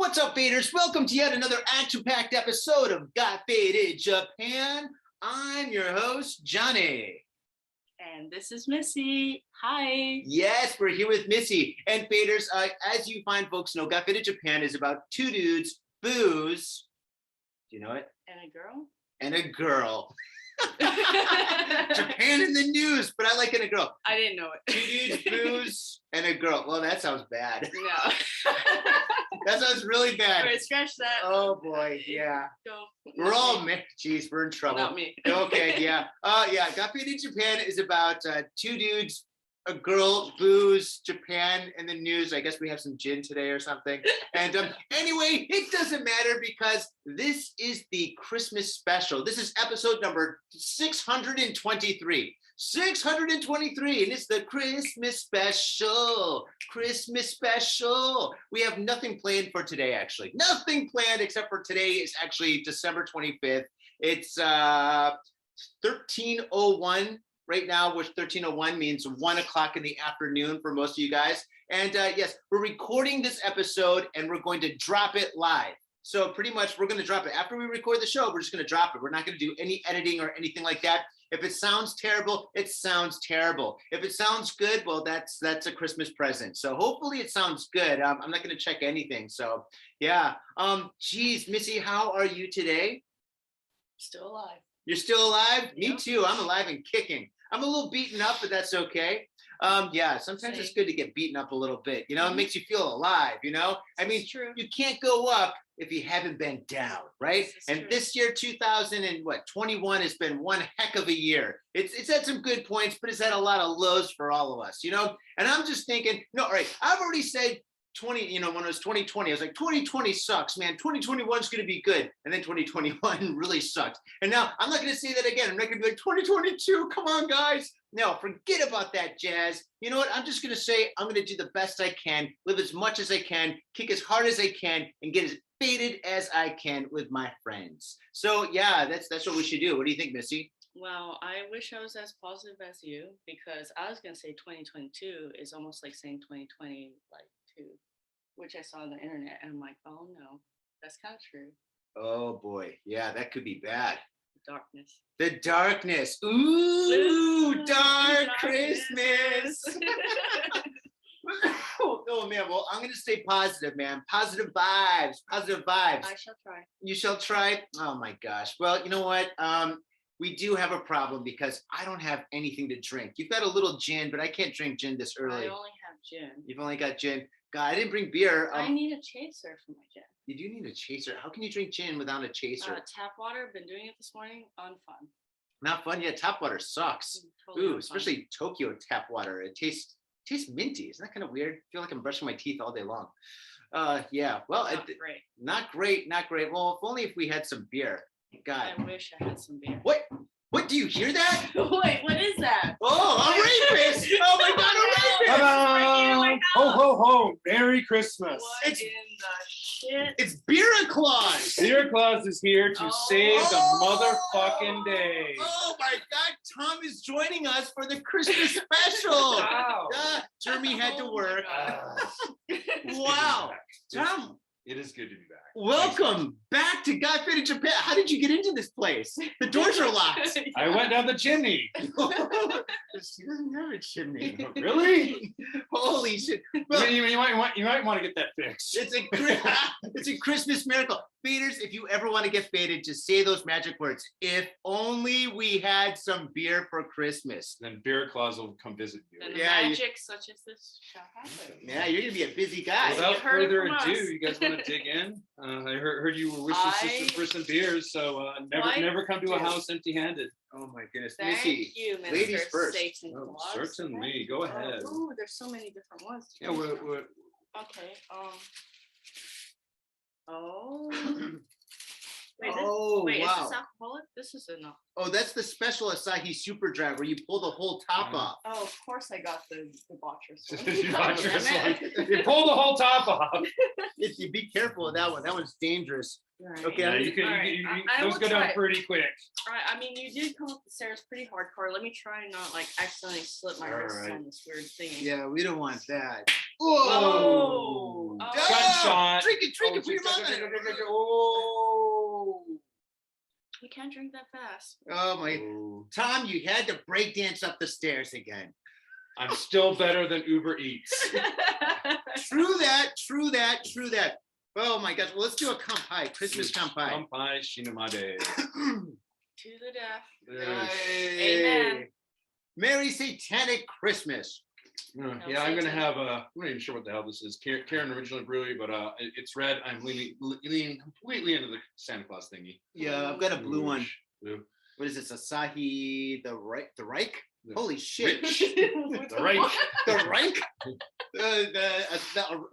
What's up, faders? Welcome to yet another action-packed episode of Got Faded Japan. I'm your host, Johnny. And this is Missy. Hi. Yes, we're here with Missy. And faders, as you fine folks know, Got Faded Japan is about two dudes, booze. Do you know it? And a girl? And a girl. Japan in the news, but I like it a girl. I didn't know it. Two dudes, booze, and a girl. Well, that sounds bad. No. That sounds really bad. All right, scratch that. Oh boy, yeah. Go. We're all mixed. Jeez, we're in trouble. Not me. Okay, yeah. Got Faded Japan is about two dudes, a girl, booze, Japan, and the news. I guess we have some gin today or something. And anyway, it doesn't matter because this is the Christmas special. This is episode number 623. 623, and it's the Christmas special. Christmas special. We have nothing planned for today, actually. Nothing planned except for today is actually December 25th. It's 13:01 right now, which 13:01 means 1 o'clock in the afternoon for most of you guys. And yes, we're recording this episode and we're going to drop it live. So pretty much we're going to drop it. After we record the show, we're just going to drop it. We're not going to do any editing or anything like that. If it sounds terrible, it sounds terrible. If it sounds good, well, that's a Christmas present. So hopefully it sounds good. I'm not going to check anything. So yeah. Geez, Missy, how are you today? Still alive. You're still alive? Yep. Me too. I'm alive and kicking. I'm a little beaten up, but that's okay. Yeah, sometimes Same. it's good to get beaten up a little bit. You know, it makes you feel alive, you know? I mean, true. you can't go up if you haven't been down, right? And true. this year, 2021 has been one heck of a year. It's had some good points, but it's had a lot of lows for all of us, you know? And I'm just thinking, no, all right, I've already said 20, you know, when it was 2020, I was like, 2020 sucks, man. 2021 is going to be good. And then 2021 really sucked. And now I'm not going to say that again. I'm not going to be like 2022. Come on, guys. No, forget about that jazz. You know what? I'm just going to say I'm going to do the best I can, live as much as I can, kick as hard as I can, and get as faded as I can with my friends. So yeah, that's what we should do. What do you think, Missy? Well, I wish I was as positive as you, because I was going to say 2022 is almost like saying 2020, like two, which I saw on the internet. And I'm like, oh no, that's kind of true. Oh boy. Yeah, that could be bad. Darkness. The darkness. Ooh, dark Darkness. Christmas. Oh man, well, I'm gonna stay positive, man. Positive vibes. Positive vibes. I shall try. You shall try. Oh my gosh. Well, you know what? We do have a problem because I don't have anything to drink. You've got a little gin, but I can't drink gin this early. I only have gin. You've only got gin. God, I didn't bring beer. I need a chaser for my gin. You do need a chaser. How can you drink gin without a chaser? Tap water. Been doing it this morning. Unfun. Not fun yet. Tap water sucks. Totally Ooh, unfun. especially Tokyo tap water. It tastes minty. Isn't that kind of weird? I feel like I'm brushing my teeth all day long. Yeah. Well, Great. not great. Not great. Well, if only if we had some beer. God. I wish I had some beer. What? What, do you hear that? Wait, what is that? Oh, a rapist! Oh my God, a rapist! Ta-da! Ho, ho, ho! Merry Christmas! What It's- in the shit? It's Beer Claus! Santa Claus is here to save the motherfucking day. Oh my God, Tom is joining us for the Christmas special. Wow. Jeremy had to Oh my work. God. Wow. Tom, It is good to be back. welcome back to Got Faded Japan. How did you get into this place? The doors are locked. I went down the chimney. She doesn't have a chimney. Really? Holy shit. Well, you might want to get that fixed. it's a Christmas miracle. Faders, if you ever want to get faded, just say those magic words. If only we had some beer for Christmas. Then Beer Claus will come visit you. Then Yeah, you- magic such as this shall happen. Yeah, you're gonna be a busy guy. Well, Without heard it further from ado, us. you guys want to dig in? I heard you were wishing sisters for some beers, so never come to a house empty-handed. Oh my goodness, Thank Missy. you, Mr. ladies first. Safes and Oh, Gloves. certainly. Go ahead. Oh, there's so many different ones. Yeah, we're Okay. Oh. Wait, Oh, wait, wow. is this alcoholic? This is enough. Oh, that's the special Asahi Super Dry where you pull the whole top Yeah. off. Oh, of course I got the debaucherous one. Debaucherous Damn it. you pull the whole top off. You be careful of that one. That one's dangerous. Right. Okay, Yeah, I'm you can. All right, I Those will go down try. pretty quick. All right. I mean, you did come up the stairs pretty hardcore. Let me try and not like accidentally slip my All wrists right. on this weird thing. Yeah, we don't want that. Whoa! Ah, Gunshot. Drink it, put your mouth on it. Oh. You can't drink that fast. Oh my, Oh. Tom, you had to break dance up the stairs again. I'm still better than Uber Eats. True that. Oh my gosh, well, let's do a kampai, Christmas kampai. Kampai Shinamade. To the death. Hey. Amen. Merry Satanic Christmas. Yeah, I'm gonna have I'm not even sure what the hell this is. Karen Original Brewery, but it's red. I'm leaning completely into the Santa Claus thingy. Yeah, I've got a blue one. Blue. What is this? Asahi the Reich? Holy shit. The Reich. The Reich? The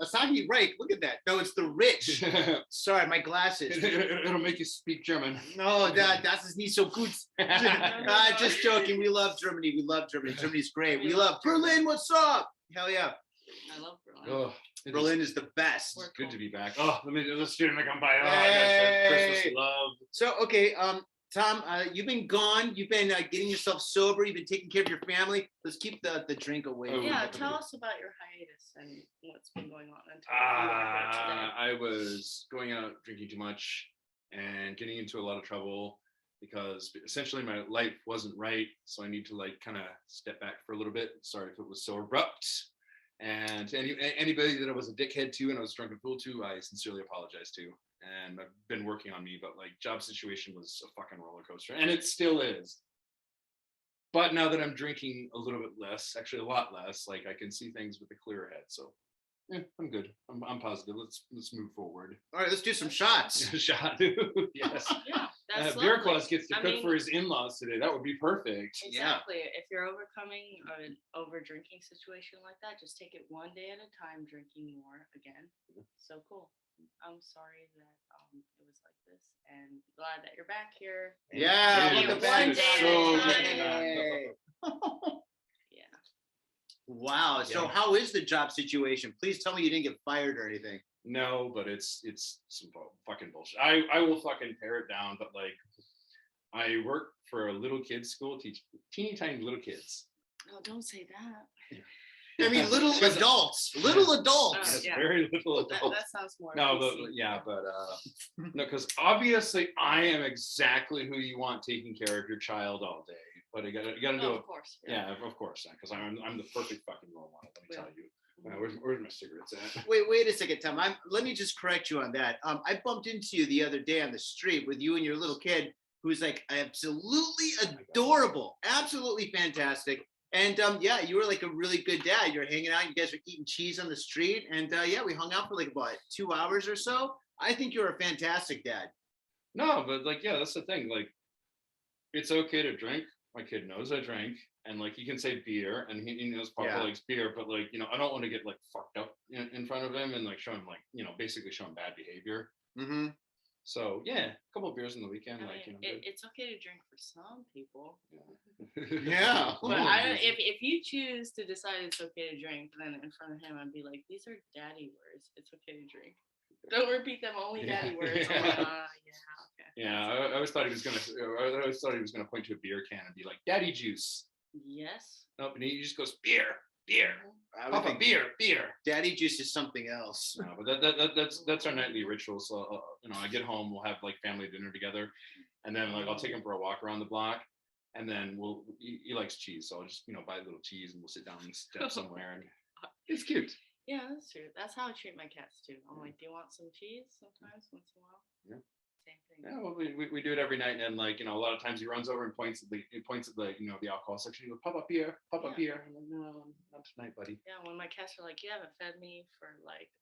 Asahi Reich. Look at that. No, it's the rich. Sorry, my glasses. It'll make you speak German. No, das ist nicht so gut. Just joking. We love Germany. Germany's great. We love Berlin. What's up? Hell yeah. I love Berlin. Oh, Berlin is the best. It's good to be back. Oh, let's do it. Come by. Oh, Hey. Christmas love. So, okay, Tom, you've been gone. You've been getting yourself sober. You've been taking care of your family. Let's keep the drink away. Oh, Yeah, tell us about your hiatus and what's been going on until you are here today. I was going out drinking too much and getting into a lot of trouble because essentially my life wasn't right. So I need to like kind of step back for a little bit. Sorry if it was so abrupt. And anybody that I was a dickhead to and I was drunk and fool to, I sincerely apologize to. And I've been working on me, but like job situation was a fucking roller coaster, and it still is. But now that I'm drinking a little bit less, actually a lot less, like I can see things with a clearer head. So, yeah, I'm good. I'm positive. Let's move forward. All right, let's do some shots. Shot. Yes. Yeah, that's Beer lovely. Claus gets to cook for his in-laws today. That would be perfect. Exactly. If you're overcoming an over drinking situation like that, just take it one day at a time, drinking more again. So cool. I'm sorry that it was like this, and glad that you're back here. Yeah, Take look it at one that. day at a time. Hey. Yeah. Wow. So, Yeah. how is the job situation? Please tell me you didn't get fired or anything. No, but it's some fucking bullshit. I will fucking tear it down, but like I work for a little kids school, teach teeny tiny little kids. No, don't say that. I mean, little adults. Yes, Yeah. very little That, adults. that sounds more. No, but PC. yeah, but no, because obviously I am exactly who you want taking care of your child all day. But you gotta do Oh, it. of course. Yeah, of course, because I'm the perfect fucking role model. Let me tell you. Where's my cigarettes at? Wait a second, Tom. Let me just correct you on that. I bumped into you the other day on the street with you and your little kid, who's like absolutely adorable, absolutely fantastic. And yeah, you were like a really good dad. You're hanging out. You guys were eating cheese on the street, and yeah, we hung out for like about 2 hours or so. I think you're a fantastic dad. No, but like, yeah, that's the thing. Like, it's okay to drink. My kid knows I drink, and like, you can say beer, and he knows Papa likes beer. But like, I don't want to get like fucked up in front of him and like show him like, basically show him bad behavior. Mm-hmm. So yeah, a couple of beers in the weekend, I like mean, it's okay to drink for some people. Yeah. But if you choose to decide it's okay to drink, then in front of him, I'd be like, these are daddy words. It's okay to drink. Don't repeat them. Only daddy words. I'm like, okay. Yeah, I always thought he was gonna point to a beer can and be like, "Daddy juice." Yes. Nope, and he just goes, "Beer, beer, I would Papa, think beer." daddy juice is something else. No, but that's our nightly ritual. So I get home, we'll have like family dinner together, and then like I'll take him for a walk around the block, and then he likes cheese, so I'll just buy a little cheese and we'll sit down and step somewhere, and it's cute. Yeah, that's true. That's how I treat my cats too. I'm like, do you want some cheese? Sometimes, once in a while. Yeah. Same thing. Yeah, well, we do it every night, and like a lot of times he runs over and points at the the alcohol section. He goes, "Papa, beer, Papa, beer." I'm like, "No, not tonight, buddy." Yeah, when my cats are like, you haven't fed me for like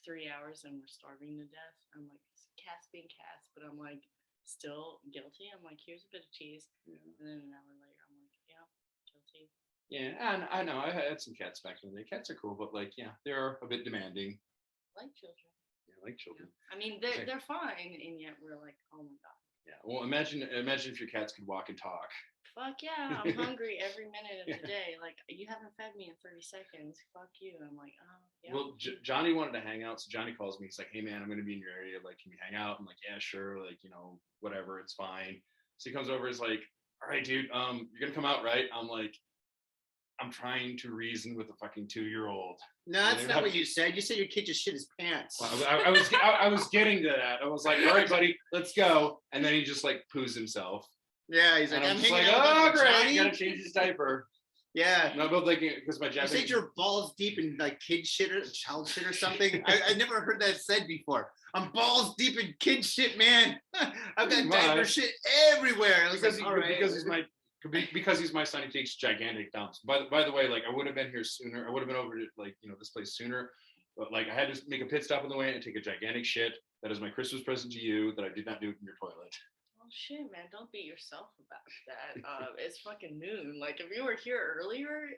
3 hours and we're starving to death. I'm like, cats being cats, but I'm like still guilty. I'm like, here's a bit of cheese, and then an hour later, I'm like, yeah, guilty. Yeah, and I know I had some cats back in the day. Cats are cool, but like, yeah, they're a bit demanding. Like children. Yeah, like children. I mean, they're fine, and yet we're like, oh my god. Yeah. Well, imagine if your cats could walk and talk. Fuck yeah, I'm hungry every minute of Yeah. the day. Like, you haven't fed me in 30 seconds. Fuck you. I'm like, oh, yeah. Well, Johnny wanted to hang out, so Johnny calls me. He's like, "Hey man, I'm gonna be in your area. Like, can we hang out?" I'm like, "Yeah, sure. Like, whatever, it's fine." So he comes over. He's like, "All right, dude. You're gonna come out, right?" I'm like, "I'm trying to reason with a fucking 2-year-old." No, that's not what you said. You said your kid just shit his pants. Well, I was getting to that. I was like, "All right, buddy, let's go." And then he just like poos himself. Yeah, he's like, And I'm just hanging like, out "Oh, with great! Johnny. Gotta change his diaper." Yeah. And I'm both thinking because my You Japanese. said you're balls deep in like kid shit or child shit or something. I never heard that said before. I'm balls deep in kid shit, man. I've got diaper shit everywhere. I was because like, all right. because he's my son, he takes gigantic dumps. By the way, like I would have been here sooner. I would have been over to like this place sooner, but like I had to make a pit stop on the way and take a gigantic shit. That is my Christmas present to you that I did not do in your toilet. Oh shit, man! Don't beat yourself about that. It's fucking noon. Like, if you were here earlier,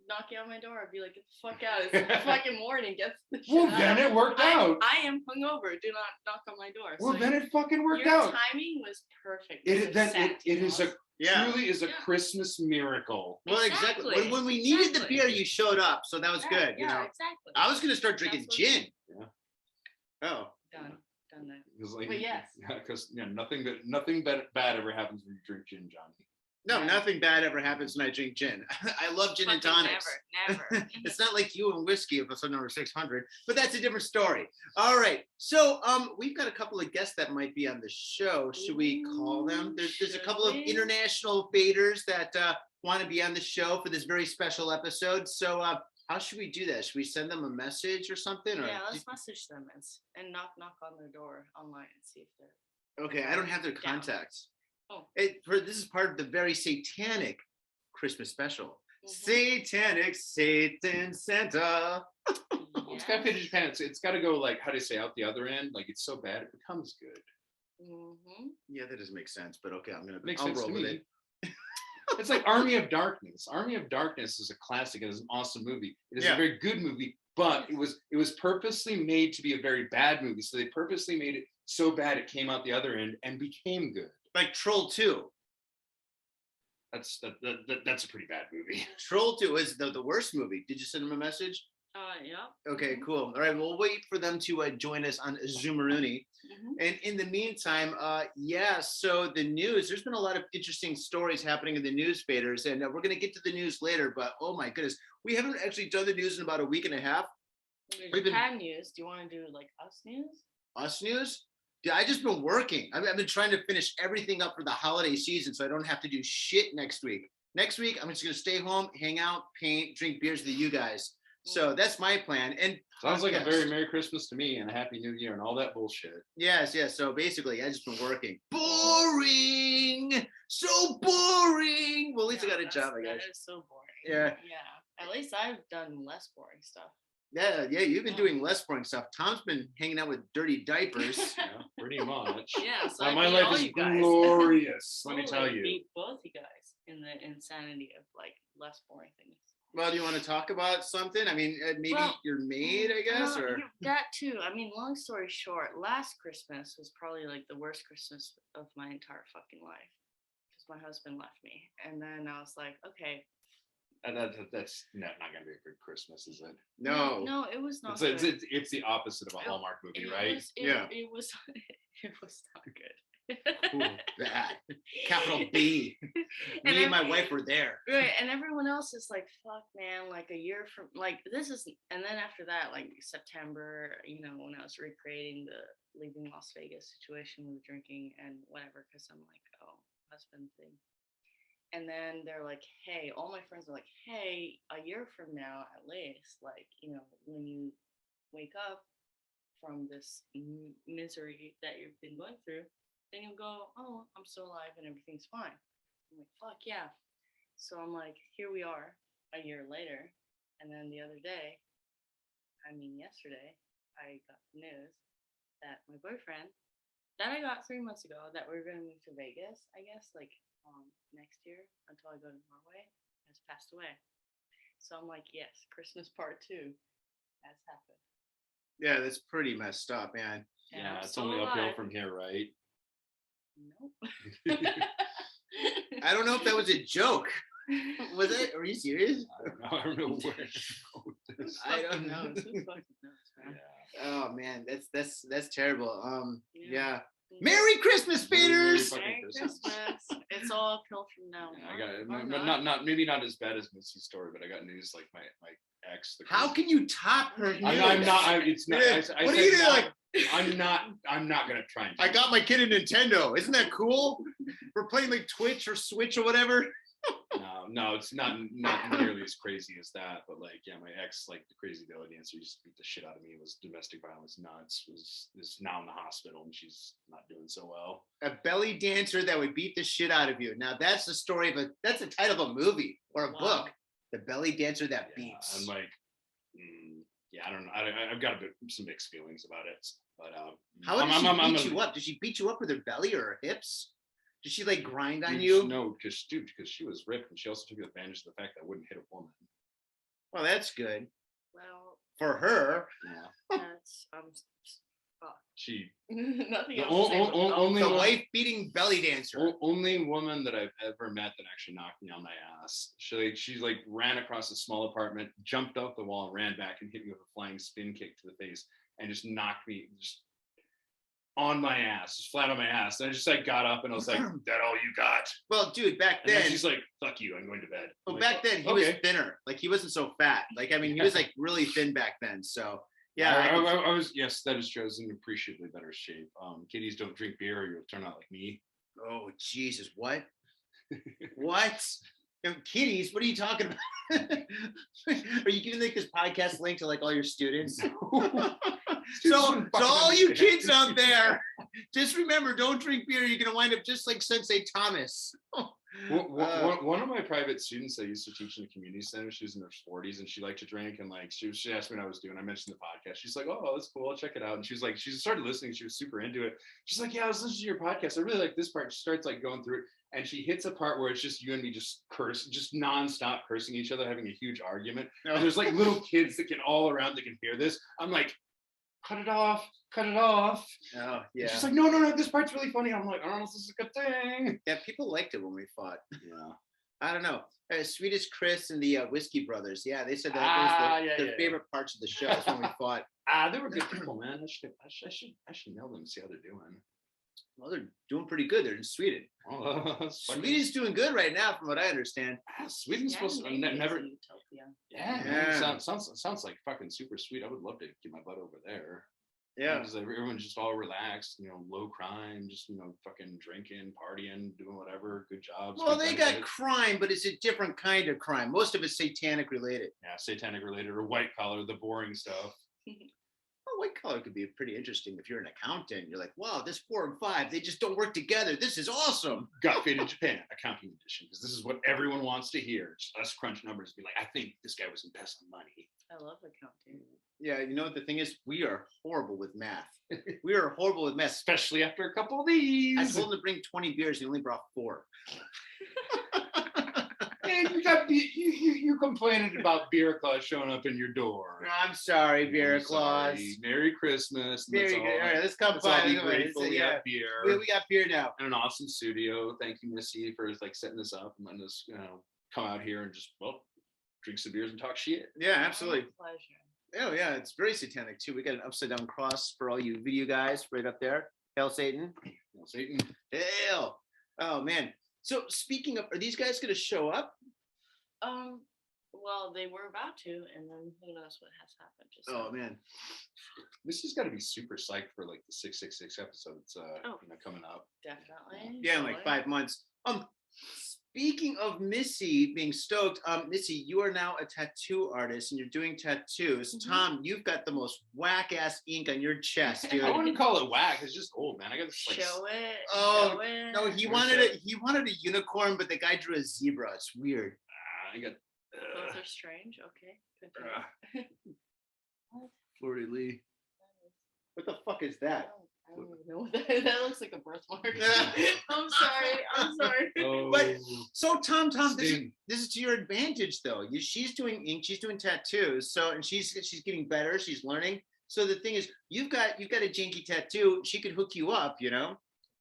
knocking on my door, I'd be like, "Get the fuck out! It's fucking morning. Get the shit Well, out." then it worked out. I am hungover. Do not knock on my door. Well, So then it fucking worked your out. timing was perfect. It is a Yeah. truly is a Christmas miracle. Well, exactly. When we needed the beer, you showed up, so that was good. Yeah, exactly. I was gonna start drinking gin. Yeah. Oh. Done that. Like, But yes. Because nothing bad ever happens when you drink gin, Johnny. No, nothing bad ever happens when I drink gin. I love gin and tonics. Never. It's not like you and whiskey, episode number 600, but that's a different story. All right. So we've got a couple of guests that might be on the show. Should we call them? There's a couple of international faders that want to be on the show for this very special episode. So how should we do that? Should we send them a message or something? Or yeah, let's message them and knock on their door online and see if they're okay. I don't have their down. contacts. Oh. This is part of the very satanic Christmas special. Mm-hmm. Satanic Satan Santa. It's got to fit in Japan. It's got to go like, how do you say, out the other end? Like, it's so bad it becomes good. Mm-hmm. Yeah, that doesn't make sense, but okay, Makes I'll sense roll to with me. it. It's like Army of Darkness. Army of Darkness is a classic. It is an awesome movie. It is a very good movie, but it was purposely made to be a very bad movie. So they purposely made it so bad it came out the other end and became good. Like Troll 2. That's a pretty bad movie. Troll 2 is the worst movie. Did you send them a message? Yeah. Okay, cool. All right, we'll wait for them to join us on Zoomeroonie. And in the meantime, so the news, there's been a lot of interesting stories happening in the news, faders, and we're going to get to the news later, but oh my goodness, we haven't actually done the news in about a week and a half. Japan news. Do you want to do like us news? Us news? Yeah, I just been working. I've been trying to finish everything up for the holiday season so I don't have to do shit next week. Next week, I'm just going to stay home, hang out, paint, drink beers with you guys. So that's my plan. And sounds like a very Merry Christmas to me and a Happy New Year and all that bullshit. Yes. So basically, I just been working. Boring. So boring. Well, at least I got a job, I guess. That is so boring. Yeah. At least I've done less boring stuff. Yeah. You've been doing less boring stuff. Tom's been hanging out with dirty diapers. Yeah, pretty much. Yeah. So my life is glorious. Let me tell you. Beat both you guys in the insanity of like less boring things. Well, do you want to talk about something? I mean, maybe your maid, I guess, or that too. I mean, long story short, last Christmas was probably like the worst Christmas of my entire fucking life because my husband left me, and then I was like, okay. That's not going to be a good Christmas, is it? No, it was not. It's the opposite of a Hallmark movie, right? It was not good. Ooh, bad. Capital B. Me and my wife were there. Right, and everyone else is like, fuck, man, like a year from, like, this is, and then after that, like September, when I was recreating the leaving Las Vegas situation with drinking and whatever, because I'm like, oh, husband thing. And then they're like, hey, all my friends are like, hey, a year from now, at least, like, when you wake up from this misery that you've been going through, then you go, oh, I'm still alive and everything's fine. I'm like, fuck yeah. So I'm like, here we are a year later. And then the other day, yesterday, I got the news that my boyfriend that I got 3 months ago that we were going to move to Vegas, I guess, like next year until I go to Norway, has passed away. So I'm like, yes, Christmas part 2 has happened. Yeah, that's pretty messed up, man. Yeah, it's only uphill from here, right? Nope. I don't know if that was a joke. Was it? Are you serious? I don't know where to go with this. I don't know. know. Who fucking knows, man? Oh man, that's terrible. Yeah. Yeah. Merry Christmas, Peters. Merry Christmas. It's all uphill from now Yeah, I on. got it. Not maybe not as bad as Missy's story, but I got news like my ex. How can you top her news? I'm not. It's not. I What said are you doing? not- Like, I'm not gonna try and. I got my kid a Nintendo. Isn't that cool? We're playing like Twitch or Switch or whatever. No, it's not nearly as crazy as that. But like, yeah, my ex, like the crazy belly dancer, used to beat the shit out of me. Was domestic violence nuts. Is now in the hospital and she's not doing so well. A belly dancer that would beat the shit out of you. Now that's the story of that's the title of a movie or a book. The belly dancer that beats. I'm like, yeah, I don't know. I've got some mixed feelings about it. But how did she beat you up? Did she beat you up with her belly or her hips? Did she like grind on you? No, because she was ripped, and she also took advantage of the fact that I wouldn't hit a woman. Well, that's good Well, for her. Yeah, that's fuck. she Nothing the else. only The one- wife beating belly dancer. only woman that I've ever met that actually knocked me on my ass. She ran across a small apartment, jumped off the wall, and ran back and hit me with a flying spin kick to the face, and just knocked me on my ass, just flat on my ass. And I just like got up and I was like, "That all you got?" Well, dude, back And then then she's like, "Fuck you, I'm going to bed." Well, I'm back like, then he was thinner. Like he wasn't so fat. Like I mean, he was like really thin back then. So yeah, I was. Yes, that is true. I was in appreciably better shape. Kiddies don't drink beer, or you'll turn out like me. Oh Jesus, what? What? Kitties? What are you talking about? Are you giving like this podcast link to like all your students? So all you kids out there, just remember, don't drink beer. You're gonna wind up just like Sensei Thomas. One of my private students I used to teach in a community center, she was in her 40s and she liked to drink, and like she asked me what I was doing. I mentioned the podcast. She's like, "Oh, that's cool. I'll check it out." And she was like, she started listening. She was super into it. She's like, "Yeah, I was listening to your podcast. I really like this part." She starts like going through it, and she hits a part where it's just you and me just just nonstop cursing each other, having a huge argument. And there's like little kids that can all around that can hear this. I'm like, cut it off. Oh yeah. She's like, no, this part's really funny. I'm like, I don't know if this is a good thing. Yeah, people liked it when we fought. Yeah. I don't know. Swedish Chris and the Whiskey Brothers. Yeah, they said that was their favorite parts of the show is when we fought. They were good people, man. I should mail them and see how they're doing. Well, they're doing pretty good. They're in Sweden. Sweden's doing good right now, from what I understand. Sweden's supposed to never. Utopia. Yeah. Sounds like fucking super sweet. I would love to get my butt over there. Yeah. Because everyone's just all relaxed, low crime, just fucking drinking, partying, doing whatever, good jobs. Well, good they got benefits. crime, but it's a different kind of crime. Most of it's satanic related. Yeah, satanic related or white collar, the boring stuff. Well, white collar could be pretty interesting if you're an accountant. You're like, wow, this 4 and 5, they just don't work together. This is awesome. Got Faded Japan, accounting edition, because this is what everyone wants to hear. Just us crunch numbers, be like, I think this guy was embezzling money. I love accounting. Yeah, you know what the thing is? We are horrible with math. We are horrible with math. Especially after a couple of these. I told him to bring 20 beers. He only brought 4. And you complaining about beer claus showing up in your door. I'm sorry, Beer I'm Claus. sorry. Merry Christmas. Very good. All right, let's come let's all by. be grateful we Yeah, have beer. we got beer now. And an awesome studio. Thank you, Missy, for like setting this up and letting us, come out here and just drink some beers and talk shit. Yeah, absolutely. My pleasure. Oh yeah, it's very satanic too. We got an upside down cross for all you video guys right up there. Hail Satan. Well, Satan. Hail. Oh man. So speaking of, are these guys gonna show up? Well, they were about to, and then who knows what has happened. Just Oh man. Missy's got to be super psyched for like the 666 episode that's coming up. definitely. Yeah, in like 5 months. Speaking of Missy being stoked, Missy, you are now a tattoo artist and you're doing tattoos. Mhm. Tom, you've got the most whack ass ink on your chest, dude. I wouldn't call it whack. It's just old, man. I got this like. Show it. Oh, show it. No, he Where's wanted that? it. He wanted a unicorn, but the guy drew a zebra. It's weird. I got. Both are strange. Okay. Continue. Florida Lee. What the fuck is that? I don't even know what that looks like a birthmark. I'm sorry. Oh, But- So Tom, Sting. this is to your advantage though. She's doing ink, she's doing tattoos. So and she's getting better, she's learning. So the thing is, you've got a janky tattoo. She could hook you up,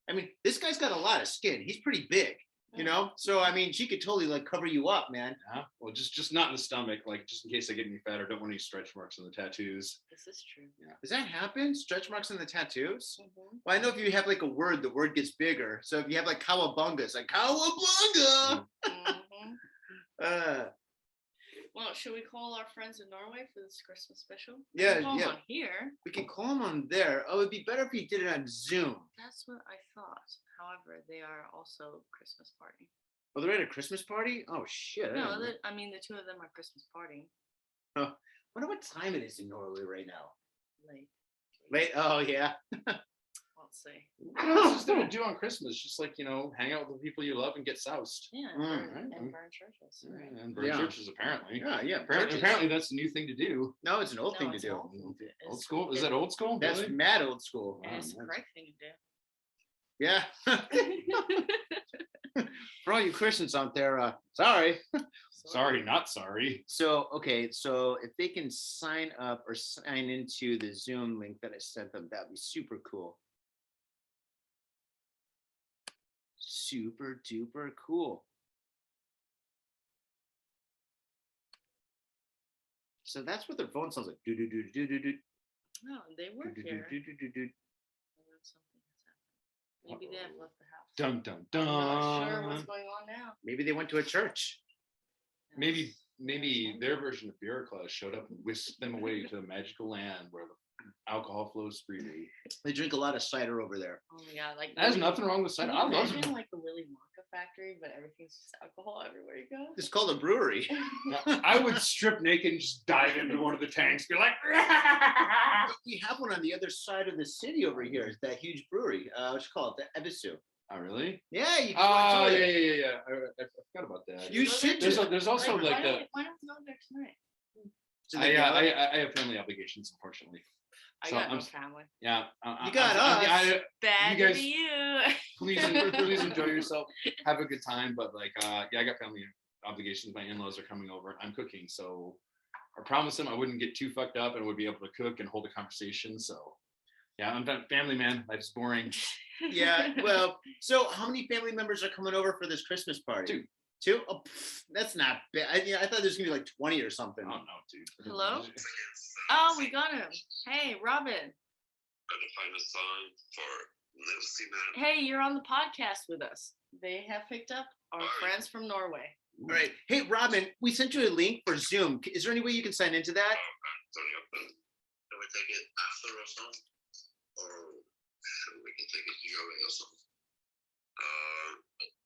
I mean, this guy's got a lot of skin. He's pretty big, you know? So, I mean, she could totally like cover you up, man. Yeah. Well, just not in the stomach, like just in case I get any fat or don't want any stretch marks on the tattoos. This is true. Yeah. Does that happen? Stretch marks on the tattoos? Mhm. Well, I know if you have like a word, the word gets bigger. So if you have like cowabunga, it's like cowabunga. Mhm. Uh, Well, should we call our friends in Norway for this Christmas special? Yeah, We can call yeah. them on here. we can call them on there. Oh, it'd be better if you did it on Zoom. That's what I thought. However, they are also Christmas party. Oh, they're at a Christmas party? Oh, shit. I No, didn't know. I mean the two of them are Christmas party. Oh, wonder what time it is in Norway right now. Late. Late. Oh, yeah. Let's see. What else is there to do on Christmas? Just like, hang out with the people you love and get soused. Yeah, Mm, and burn churches. Right? And burn Yeah. churches, apparently. Yeah. Apparently, that's a new thing to do. No, it's an old No, thing to it's do. old. Old It's- school? Is that old school? That's Really? mad old school. And it's the man. correct thing to Yeah. do. For all you Christians out there, sorry. Sorry, not sorry. So, okay. So if they can sign up or sign into the Zoom link that I sent them, that'd be super cool. Super duper cool. So that's what their phone sounds like. Do do do do do do No, they do work do here. do do do do. And then something has happened. Maybe they have left the house. Dun dun I'm not sure what's dun. going on now. Maybe they went to a church. Maybe their version of bureaucrats showed up and whisked them away to the magical land where the alcohol flows freely. They drink a lot of cider over there. Oh my god, like There's Willy- nothing wrong with cider. Can I you love imagine it. like the Willy Wonka factory, but everything's just alcohol everywhere you go? It's called a brewery. I would strip naked and just dive into one of the tanks, be like, We have one on the other side of the city over here. It's that huge brewery. What's it called? The Ebisu. oh really? Yeah, you can Oh go yeah, to it. yeah. I forgot about that. You should There's do. there's also why like the. don't we go there tonight? So they go- I have family obligations, unfortunately. I So got no I'm- family. Yeah. You got us. Bad guys- to you. Please enjoy yourself. Have a good time. But like, I got family obligations. My in-laws are coming over. I'm cooking, so I promised them I wouldn't get too fucked up and would be able to cook and hold a conversation. So yeah, I'm a family man. Life's boring. Yeah, well, so how many family members are coming over for this Christmas party? Two. Two? Oh, that's not bad. I thought there was gonna be like 20 or something. I don't know, dude. Hello? Oh, we got him. Hey, Robin. Gonna find a song for Missy, man. Hey, you're on the podcast with us. They have picked up our friends from Norway. All right. Hey, Robin, we sent you a link for Zoom. Is there any way you can sign into that? Sorry, can we take it after or something? Or we can take it during or something?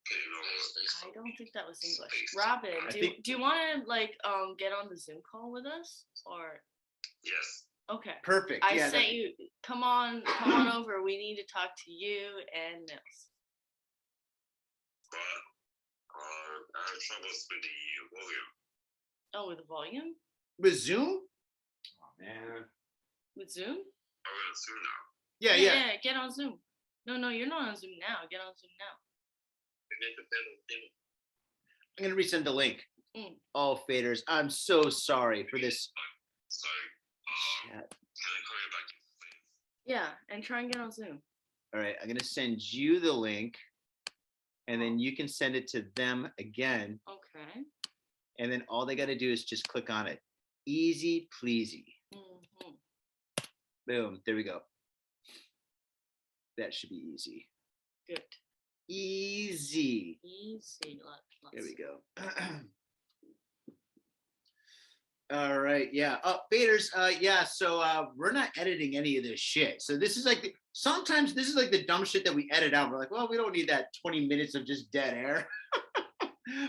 Okay, I don't think that was English. Robin, I do think- you want to like get on the Zoom call with us or Yes. okay? Perfect. I yeah, sent you. Come on over. We need to talk to you and Nils. But I have troubles with the volume. Oh, with the volume? With Zoom? Oh, man. With Zoom? I'm gonna soon now. Yeah. Get on Zoom. No, you're not on Zoom now. Get on Zoom now. We need to pin it. I'm gonna resend the link. Mm. Oh, faders, I'm so sorry for this. Sorry. Chat. Can I call you back, please? Yeah, and try and get on Zoom. All right, I'm gonna send you the link, and then you can send it to them again, Okay. and then all they got to do is just click on it. Easy pleasy. Hmm. Boom. There we go. That should be easy. Good. Easy. Easy. There we go. All right. Yeah. Faders. Yeah. So we're not editing any of this shit. So this is like sometimes this is like the dumb shit that we edit out. We're like, well, we don't need that 20 minutes of just dead air.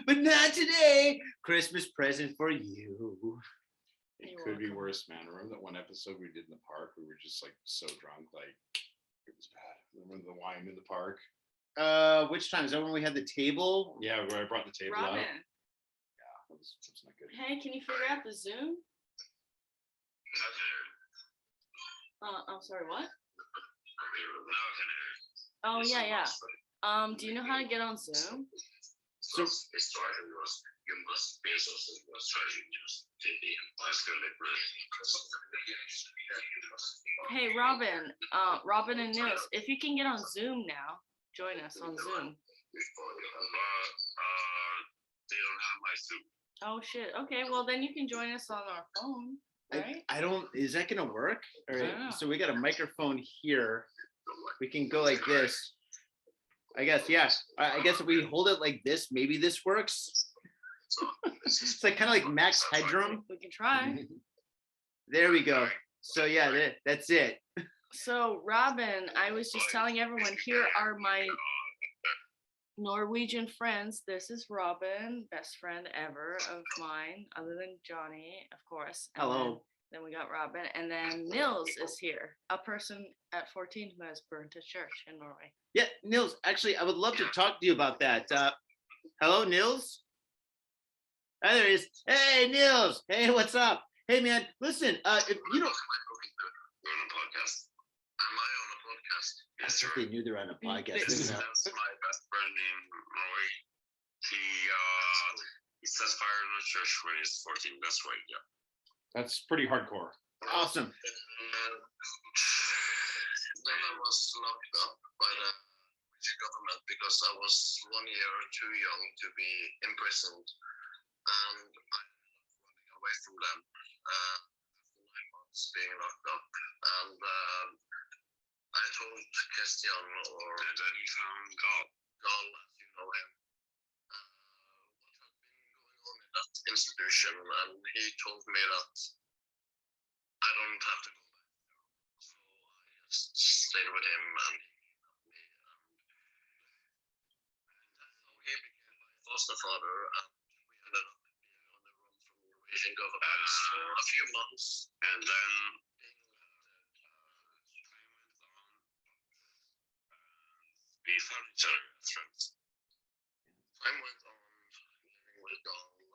But not today. Christmas present for you. It You're could be welcome. worse, man. Remember that one episode we did in the park? We were just like so drunk, like it was bad. Remember the wine in the park? Which time is that when we had the table? Yeah, where I brought the table out. Robin, That was not good. hey, can you figure out the Zoom? I'm sorry, what? Oh yeah. Do you know how to get on Zoom? So it's starting was you must be associated with charging just 50 and bicycle Hey, Robin, Robin and Nils, if you can get on Zoom now, join us on Zoom. They don't have my Zoom. Oh shit. Okay, well then you can join us on our phone, right? I don't. Is that gonna work? All I right. don't know. So we got a microphone here. We can go like this. I guess. Yeah. I guess if we hold it like this, maybe this works. It's like kind of like max headroom. We can try. There we go. So yeah, that's it. So Robin, I was just telling everyone, here are my Norwegian friends. This is Robin, best friend ever of mine, other than Johnny, of course. And Hello. Then we got Robin, and then Nils is here, a person at 14 who has burned a church in Norway. Yeah, Nils. Actually, I would love to talk to you about that. Hello, Nils. Oh, there he is. Hey, Nils. Hey, what's up? Hey, man. Listen. If you don't. You're on a podcast. Am I on a podcast? I thought they knew they're on a podcast. That's my best friend in Norway. He sets fire in the church when he's 14. That's right. Yeah. That's pretty hardcore. Awesome. Then I was locked up by the Norwegian government because I was 1 year too young to be imprisoned, and I ended up running away from them after 9 months being locked up. And I told Christian, or then you found Carl, as you know him, what had been going on in that institution, and he told me that I don't have to go back there. So I just stayed with him, and he helped me, and that's how he became my foster father, and we ended up being on the run from the Norwegian government for a few months, and then we found each other as friends. Time went on, living with Dahl, and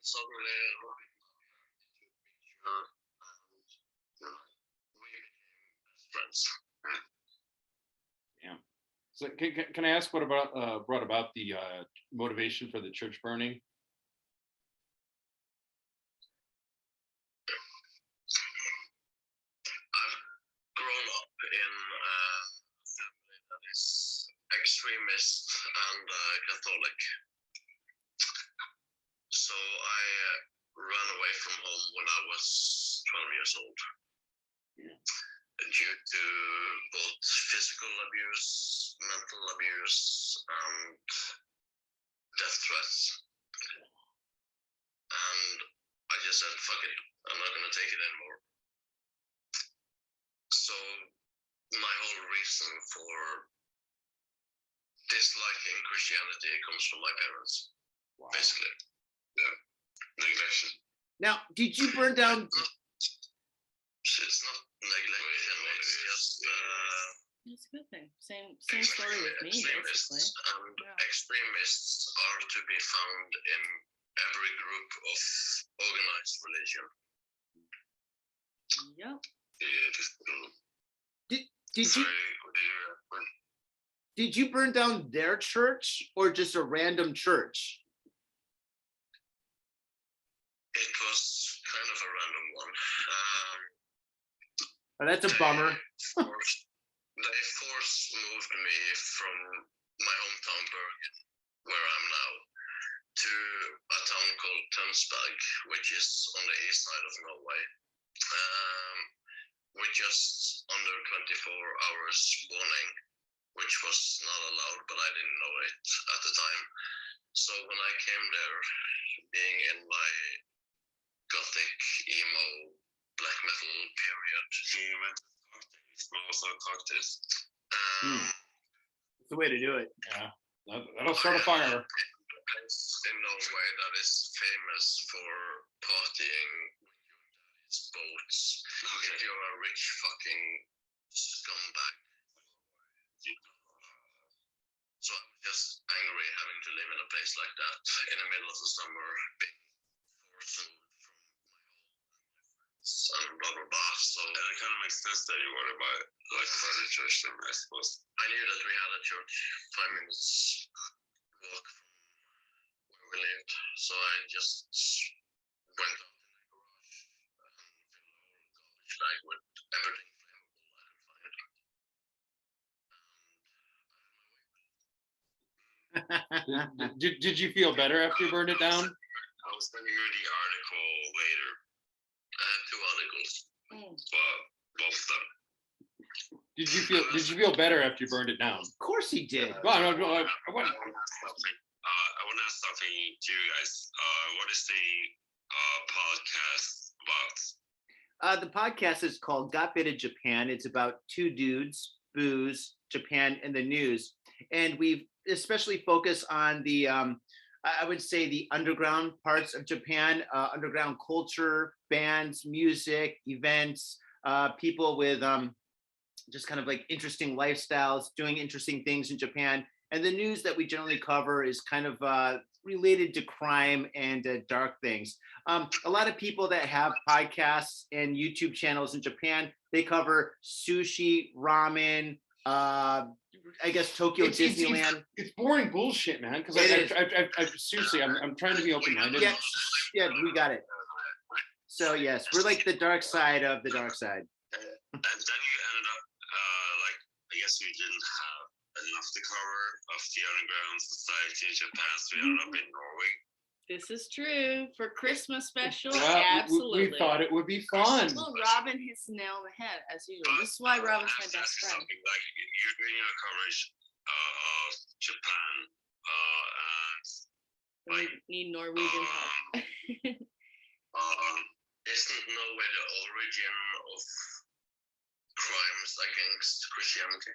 suddenly Robin mature, and we became best friends. Yeah. So can I ask what about brought about the motivation for the church burning? I've grown up in a family that is extremist and Catholic. So I ran away from home when I was 12 years old. Due to both physical abuse, mental abuse, and death threats. And I just said, fuck it, I'm not gonna take it anymore. So my whole reason for disliking Christianity comes from my parents, basically. Yeah, neglection. Now, did you burn down? It's not neglection, it's just It's a good thing. Same story with me, basically. extremists, and extremists are to be found in every group of organized religion. Yep. Did you burn down their church or just a random church? It was kind of a random one. Oh, that's a bummer. They force moved me from my hometown Bergen, where I'm now, to a town called Tønsberg, which is on the east side of Norway, with just under 24 hours warning, which was not allowed, but I didn't know it at the time. So when I came there, being in my gothic, emo, black metal period, he went to cocktails. It's the way to do it. Yeah, that'll start a fire. A place in Norway that is famous for partying with your daddy's boats. If you're a rich fucking scumbag. So I'm just angry having to live in a place like that in the middle of the summer, being forced from my home and blah blah blah. So it kind of makes sense that you want to buy like a church then, I suppose. I knew that we had a church 5 minutes walk from where we lived, so I just went out in the garage and filled the whole garbage bag with everything flammable I could find. And I had my Did you feel better after you burned it down? I was sending you the article later. I had 2 articles, but both of them. Did you feel better after you burned it down? Of course he did. No, I want to ask something to you guys. What is the podcast about? The podcast is called Got Bit of Japan. It's about 2 dudes, booze, Japan, and the news. And we've especially focused on the, I would say, the underground parts of Japan, underground culture, bands, music, events, people with just kind of like interesting lifestyles, doing interesting things in Japan. And the news that we generally cover is kind of related to crime and dark things. A lot of people that have podcasts and YouTube channels in Japan, they cover sushi, ramen, I guess Tokyo Disneyland. It's boring bullshit, man. Because I seriously, I'm trying to be open-minded. Yeah, we got it. So yes, we're like the dark side of the dark side. And then you ended up, I guess you didn't have enough to cover of the underground society in Japan, so you ended up in Norway. This is true. For Christmas special, Well, absolutely. we thought it would be fun. Well, Robin hits the nail on the head, as usual. This is why Robin's my best friend. Something like you're doing a coverage of Japan, and We need Norwegian help. isn't Norway the origin of crimes against Christianity?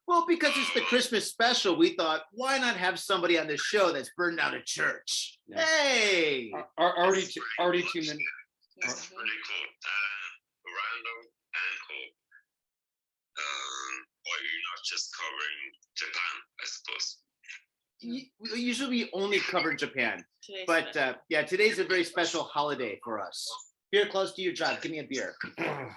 Well, because it's the Christmas special, we thought, why not have somebody on the show that's burned down a church? Yeah. Hey! Already 2 minutes. That's pretty cool. Random and cool. Or you're not just covering Japan, I suppose. Usually we only cover Japan, Today's but special. yeah, today's a very special holiday for us. Here, close to you, John. Give me a beer. I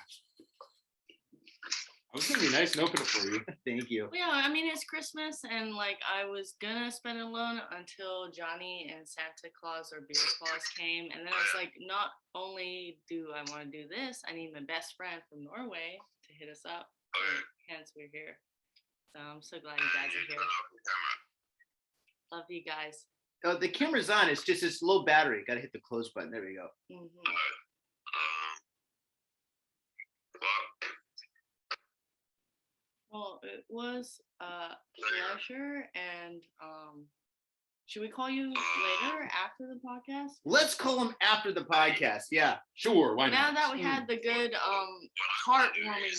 was gonna be nice and open it for you. Thank you. Well, yeah, I mean, it's Christmas, and like I was gonna spend it alone until Johnny and Santa Claus or Beer Claus came, and then I was like, not only do I want to do this, I need my best friend from Norway to hit us up. Hence, we're here. So I'm so glad you guys are here. Love you guys. Oh, the camera's on. It's just this low battery. Got to hit the close button. There we go. Well, it was a pleasure, and should we call you later after the podcast? Let's call him after the podcast. Yeah. Sure, why Now not? that we had the good heartwarming.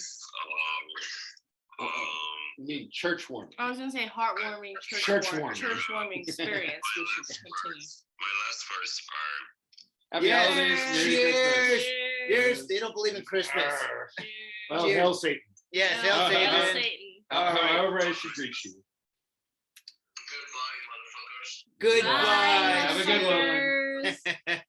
You need church warming. I was gonna say heartwarming churchwarming experience. We should continue. My last verse are Happy Yes. holidays. Merry Cheers. Christmas. Cheers. They don't believe in Christmas. Well, Cheers. hail Satan. Yes. Hail Hail Satan. Hail Satan. Satan. However I should greet you. goodbye, motherfuckers. Goodbye. Have a good one. Cheers.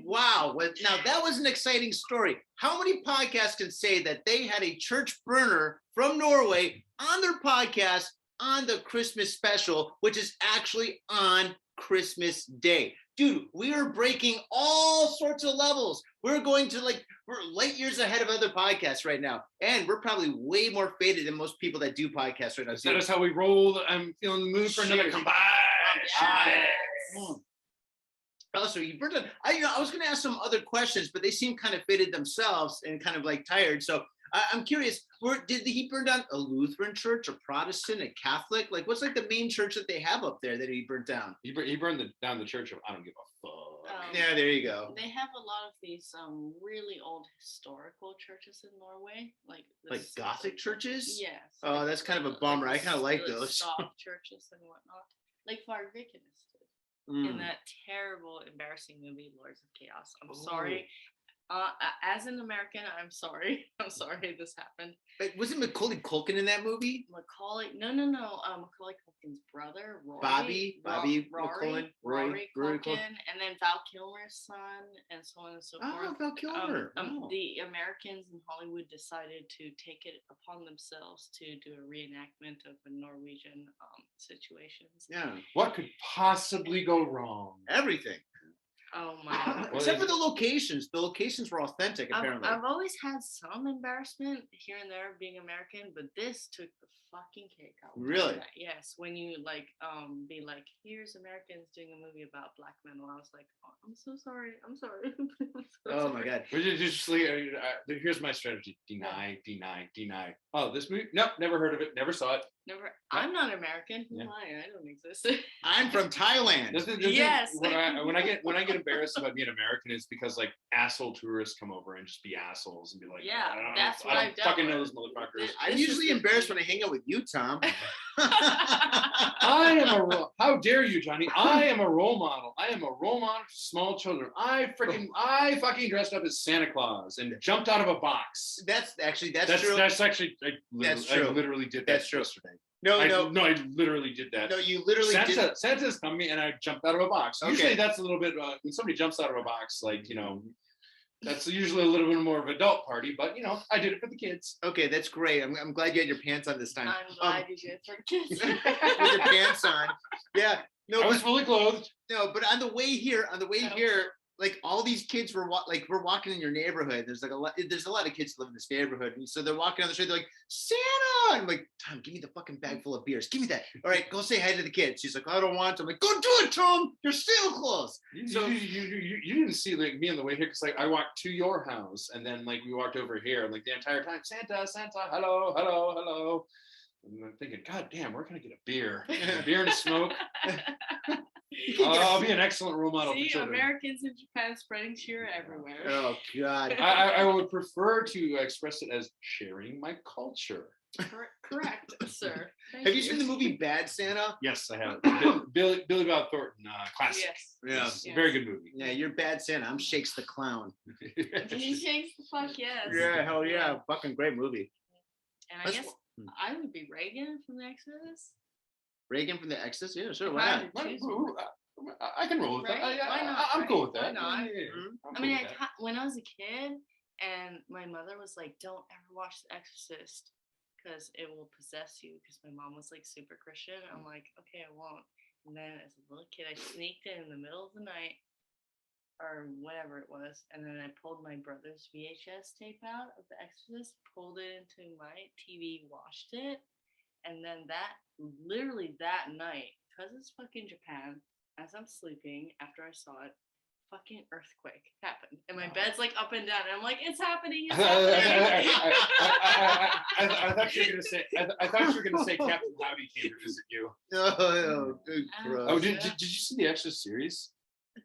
Wow. Well, now that was an exciting story. How many podcasts can say that they had a church burner from Norway on their podcast on the Christmas special, which is actually on Christmas Day? Dude, we are breaking all sorts of levels. We're light years ahead of other podcasts right now. And we're probably way more faded than most people that do podcasts right now. That is how we roll. I'm feeling the mood for another Cheers. combined. Also, you burned it. I was going to ask some other questions, but they seem kind of faded themselves and kind of like tired. So I'm curious, did he burn down a Lutheran church, a Protestant, a Catholic? Like, what's like the main church that they have up there that he burnt down? He burned down the church of I don't give a fuck. Yeah, there you go. They have a lot of these really old historical churches in Norway, like Gothic churches? Yes. Oh, that's kind of a bummer. I kind of like really those. soft churches and whatnot, like Farvikennes did in that terrible, embarrassing movie Lords of Chaos. I'm sorry. As an American, I'm sorry. I'm sorry this happened. Wait, wasn't Macaulay Culkin in that movie? No. Macaulay Culkin's brother, Bobby Rory Culkin. Culkin, and then Val Kilmer's son, and so on and so forth. Oh, Val Kilmer. Oh. The Americans in Hollywood decided to take it upon themselves to do a reenactment of the Norwegian situations. Yeah. What could possibly go wrong? Everything. Oh my God. Except for the locations. The locations were authentic, apparently. I've always had some embarrassment here and there being American, but this took the fucking cake out. Really? Yes. When you like be like, here's Americans doing a movie about black men. Well, I was like, oh, I'm so sorry. I'm sorry. I'm so Oh my sorry. God. We're just like, here's my strategy: deny, deny, deny. Oh, this movie? Nope, never heard of it. Never saw it. Never. I'm not American. Who am I? I don't exist. I'm from Thailand. Yes. When I get embarrassed about being American, it's because like asshole tourists come over and just be assholes and be like, Yeah, that's what I I've don't fucking done. know those motherfuckers. I'm This usually is the embarrassed thing. when I hang out with you, Tom. I am a how dare you, Johnny? I am a role model. I am a role model to small children. I fucking dressed up as Santa Claus and jumped out of a box. That's true. That's actually That's true. I literally did that That's true. yesterday. No, I literally did that. no, you literally did. Santa's coming and I jumped out of a box. Okay. Usually that's a little bit when somebody jumps out of a box, like that's usually a little bit more of an adult party. But I did it for the kids. Okay, that's great. I'm glad you had your pants on this time. I'm glad you did for kids. With your pants on. Yeah. No, I was but, fully clothed. no, but on the way here, like all these kids were we're walking in your neighborhood. There's a lot of kids who live in this neighborhood, and so they're walking on the street. They're like, Santa! I'm like, Tom, give me the fucking bag full of beers. Give me that. All right, go say hi to the kids. She's like, I don't want to. I'm like, go do it, Tom. You're still close. So You didn't see like me on the way here because like I walked to your house and then like we walked over here and like the entire time Santa, hello, hello, hello. And I'm thinking, God damn, where can I get a beer? A beer and a smoke. I'll be an excellent role model See, for children. Americans in Japan spreading cheer everywhere. Oh God. I would prefer to express it as sharing my culture. Correct, sir. Thank Have you seen the movie Bad Santa? Yes, I have. Billy Bob Thornton, classic. Yes. Yeah. Yes, very good movie. Yeah, you're Bad Santa. I'm Shakes the Clown. He shakes the fuck yes. Yeah, hell yeah. Fucking great movie. And I That's guess I would be Reagan from the Exodus. Reagan from the Exodus? Yeah, sure. If Why I not? had to choose one. I can roll with Right? that. Why not? I'm cool Right? with that. Why not? Yeah. I'm I cool mean, with that. when I was a kid and my mother was like, don't ever watch The Exorcist because it will possess you, because my mom was like super Christian. I'm like, okay, I won't. And then as a little kid, I sneaked in the middle of the night or whatever it was, and then I pulled my brother's VHS tape out of The Exorcist, pulled it into my TV, watched it, and then literally that night, because it's fucking Japan, as I'm sleeping after I saw it, fucking earthquake happened, and my bed's like up and down, and I'm like, it's happening, it's happening. I thought you were gonna say. I thought you were gonna say Captain Howdy came to visit you. Oh, good gross. Oh, did you see the Exorcist series?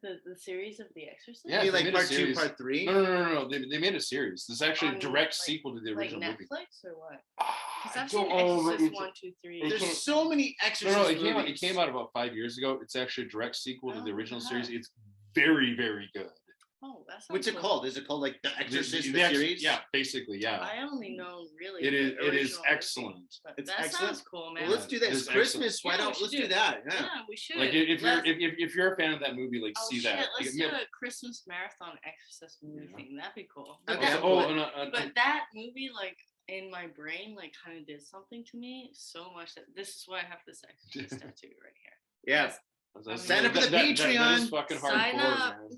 The series of The Exorcist? Yeah, You they mean like made a part 2, series. part 3? No. They made a series. This is actually a On, direct like- sequel to the Like original movie. Netflix or what? Ah, Because I I've seen don't know, Exorcist 1, 2, 3. There's so many Exorcist No, it movies. came out about 5 years ago. It's actually a direct sequel to the Oh, original God. series. It's very, very good. Oh, that's What's it called? Is it called like The Exorcist, the series? Yeah, basically, yeah. I only know really. It the is original excellent. movie, but It's that excellent? sounds cool, man. Well, let's do that. It It's is Christmas. Why Yeah, we don't should let's do do it. that? Yeah. Yeah, we should. Like if you're a fan of that movie, like Oh, see shit, that. let's Like, do a Christmas marathon Exorcist movie Yeah. thing. That'd be cool. Okay. But, that, Oh, but that movie, like in my brain, like kind of did something to me so much that this is why I have this Exorcist tattoo right here. Yeah. Sign up for the That Patreon. is fucking Sign hardcore, up. man.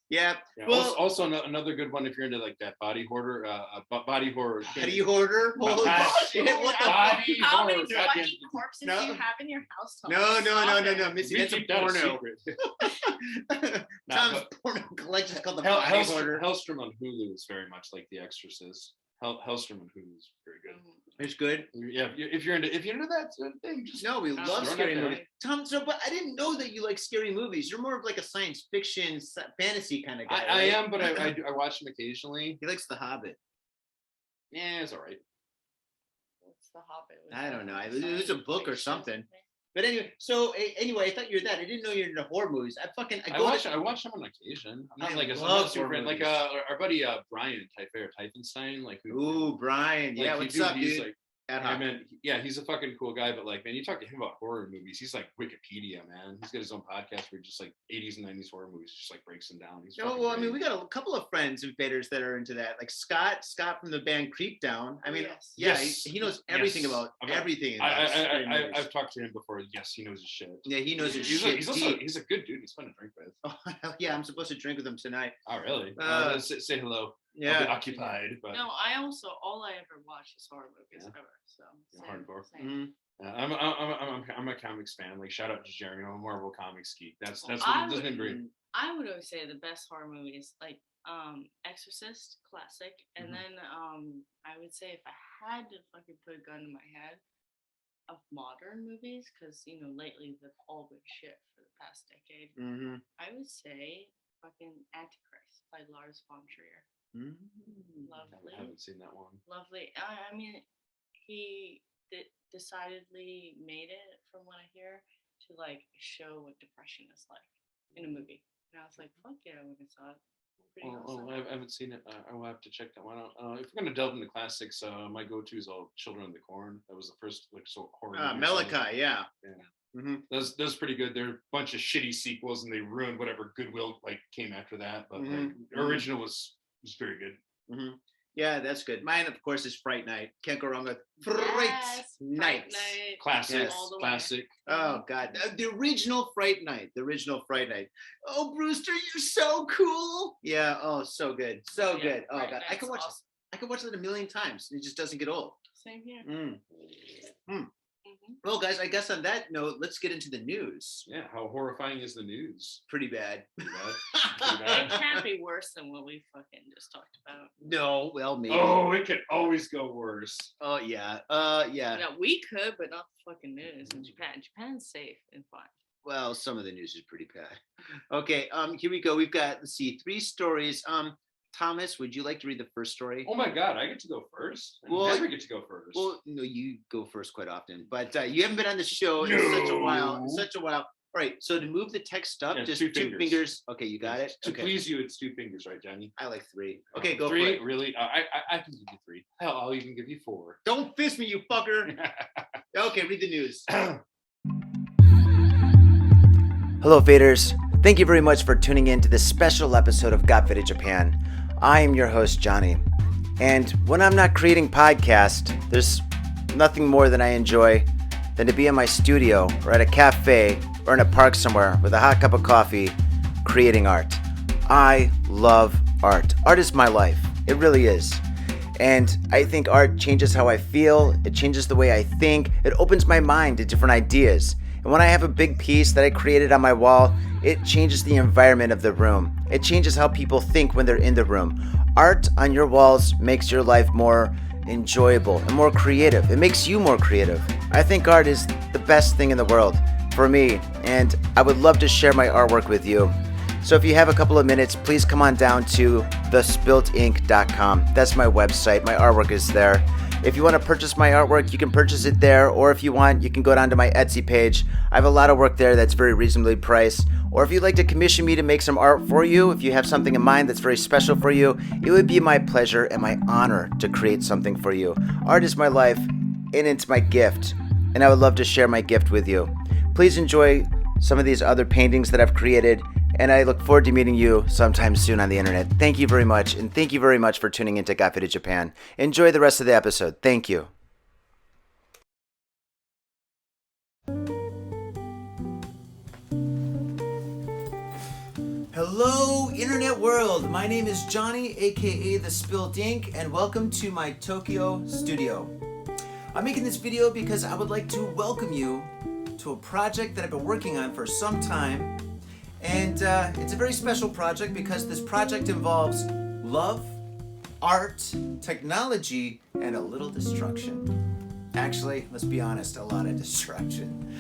Yeah. Yeah, Well, also another good one if you're into like that body horror, body horror. Body hoarder. Holy Body shit! What the? Body How many horror. goddamn- fucking corpses No. do you have in your house, Tom? No, Stop it. Missy, We that's a keep that a porno. secret. Tom's porno collection is called the Body Hoarder. Hellstrom on Hulu is very much like The Exorcist. Hellstrom on Hulu is very good. It's good. Yeah, if you're into that sort of thing, just No, we Oh, love throw it scary out there. movies. Tom, but I didn't know that you like scary movies. You're more of like a science fiction, fantasy kind of guy. I right? am, but I watch them occasionally. He likes The Hobbit. Yeah, it's all right. What's the Hobbit? Was I that don't know. like It was a science book or fiction something. thing? But anyway, I thought you were that. I didn't know you're into horror movies. I watch them on occasion. I'm not I like a love super horror fan. Like movies. our buddy Brian Typhenstein, like who. Ooh, Brian. like, Yeah, he what's do- up, he's dude? like Ad I hoc. mean, yeah, he's a fucking cool guy, but like, man, you talk to him about horror movies, he's like Wikipedia, man. He's got his own podcast where he just like 80s and 90s horror movies, just like breaks them down. He's No, fucking well, I mean, great. we got a couple of friends and faders that are into that, like Scott from the band Creep Down. I mean, Yes. yeah, Yes. he knows everything Yes. about Okay. everything. About scary movies. I've talked to him before. Yes, he knows his shit. Yeah, he knows his He's, shit. he's also he's a good dude. He's fun to drink with. Oh, hell yeah, I'm supposed to drink with him tonight. Oh, really? Say hello. I'll be Yeah. occupied, but No, I also all I ever watch is horror movies Yeah. ever. So Yeah, same, hardcore. same. Mhm. I'm a comics fan. Like, shout out to Jeremy. I'm a Marvel comics geek. That's Well, what I doesn't would- bring. I would always say the best horror movies like Exorcist, classic, and Mhm. then I would say if I had to fucking put a gun to my head of modern movies, because lately they've all been shit for the past decade. Mhm. I would say fucking Antichrist by Lars von Trier. Mhm. Lovely. I haven't seen that one. Lovely. I mean, he decidedly made it, from what I hear, to like show what depression is like in a movie. And I was like, fuck yeah, when I saw it. Pretty awesome. I haven't seen it. I will have to check that one out. If we're gonna delve into classics, my go-to is all Children of the Corn. That was the first like horror. movie I saw. Malachi, yeah. Yeah. Mm-hmm. Those pretty good. They're a bunch of shitty sequels, and they ruined whatever goodwill like came after that. But like, the original was very good. Mm-hmm. Yeah, that's good. Mine, of course, is Fright Night. Can't go wrong with Fright Yes, Night. Fright Night. Classic, Yes. All the way. classic. Oh God, the original Fright Night. The original Fright Night. Oh, Brewster, you're so cool. Yeah. Oh, so good, so Yeah, good. Oh Fright God, I Night's can watch. awesome. I can watch it a million times. It just doesn't get old. Same here. Mm. Well, guys, I guess on that note, let's get into the news. Yeah, how horrifying is the news? Pretty bad. Pretty bad. Pretty It bad. can't be worse than what we fucking just talked about. No, well, maybe. Oh, it could always go worse. Oh yeah. Yeah. Yeah, we could, but not the fucking news in Japan. Japan's safe and fine. Well, some of the news is pretty bad. Okay. Here we go. We've got, let's see, 3 stories. Thomas, would you like to read the first story? Oh my God, I get to go first. I Well, never get to go first. Well, no, you go first quite often, but you haven't been on the show in such a while. All right. So to move the text up, Yeah, just 2 two fingers. Okay, you got it. To Okay. please you, it's 2 fingers, right, Johnny? I like 3. Okay, go 3, for it. really? I can give you 3. Hell, I'll even give you 4. Don't fist me, you fucker. Okay, read the news. Hello, faders. Thank you very much for tuning in to this special episode of Got Faded Japan. I am your host, Johnny. And when I'm not creating podcasts, there's nothing more than I enjoy than to be in my studio or at a cafe or in a park somewhere with a hot cup of coffee creating art. I love art. Art is my life. It really is. And I think art changes how I feel. It changes the way I think. It opens my mind to different ideas. And when I have a big piece that I created on my wall, it changes the environment of the room. It changes how people think when they're in the room. Art on your walls makes your life more enjoyable and more creative. It makes you more creative. I think art is the best thing in the world for me, and I would love to share my artwork with you. So if you have a couple of minutes, please come on down to thespiltink.com. That's my website. My artwork is there. If you want to purchase my artwork, you can purchase it there, or if you want, you can go down to my Etsy page. I have a lot of work there that's very reasonably priced. Or if you'd like to commission me to make some art for you, if you have something in mind that's very special for you, it would be my pleasure and my honor to create something for you. Art is my life, and it's my gift, and I would love to share my gift with you. Please enjoy some of these other paintings that I've created, and I look forward to meeting you sometime soon on the internet. Thank you very much, and thank you very much for tuning into Got Faded Japan. Enjoy the rest of the episode. Thank you. Hello, internet world. My name is Johnny, aka The Spilled Ink, and welcome to my Tokyo studio. I'm making this video because I would like to welcome you to a project that I've been working on for some time. And it's a very special project because this project involves love, art, technology, and a little destruction. Actually, let's be honest, a lot of destruction.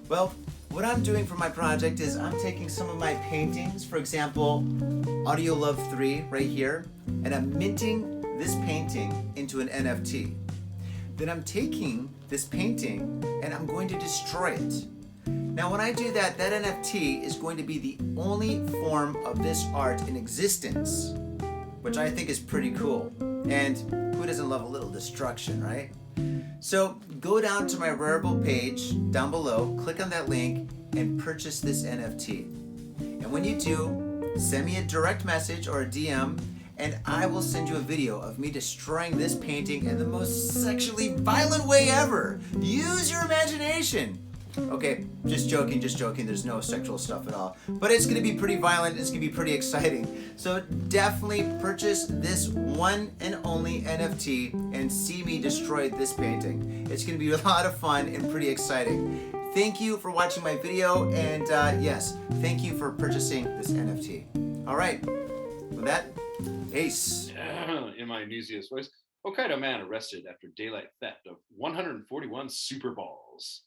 Well, what I'm doing for my project is I'm taking some of my paintings, for example, Audio Love 3 right here, and I'm minting this painting into an NFT. Then I'm taking this painting and I'm going to destroy it. Now when I do that, that NFT is going to be the only form of this art in existence, which I think is pretty cool. And who doesn't love a little destruction, right? So go down to my Rarible page down below, click on that link, and purchase this NFT. And when you do, send me a direct message or a DM, and I will send you a video of me destroying this painting in the most sexually violent way ever. Use your imagination. Okay, just joking, there's no sexual stuff at all. But it's gonna be pretty violent, it's gonna be pretty exciting. So definitely purchase this one and only NFT and see me destroy this painting. It's gonna be a lot of fun and pretty exciting. Thank you for watching my video, and yes, thank you for purchasing this NFT. All right, with that, Ace. In my newsiest voice, Hokkaido man arrested after daylight theft of 141 Super Balls.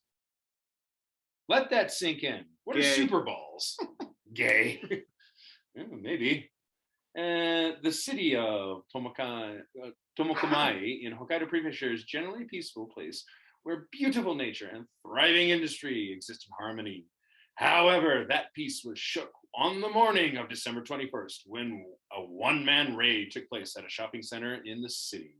Let that sink in. What are Gay. Super Balls? Gay. Yeah, maybe. The city of Tomokamai in Hokkaido Prefecture is generally a peaceful place where beautiful nature and thriving industry exist in harmony. However, that peace was shook on the morning of December 21st when a one-man raid took place at a shopping center in the city.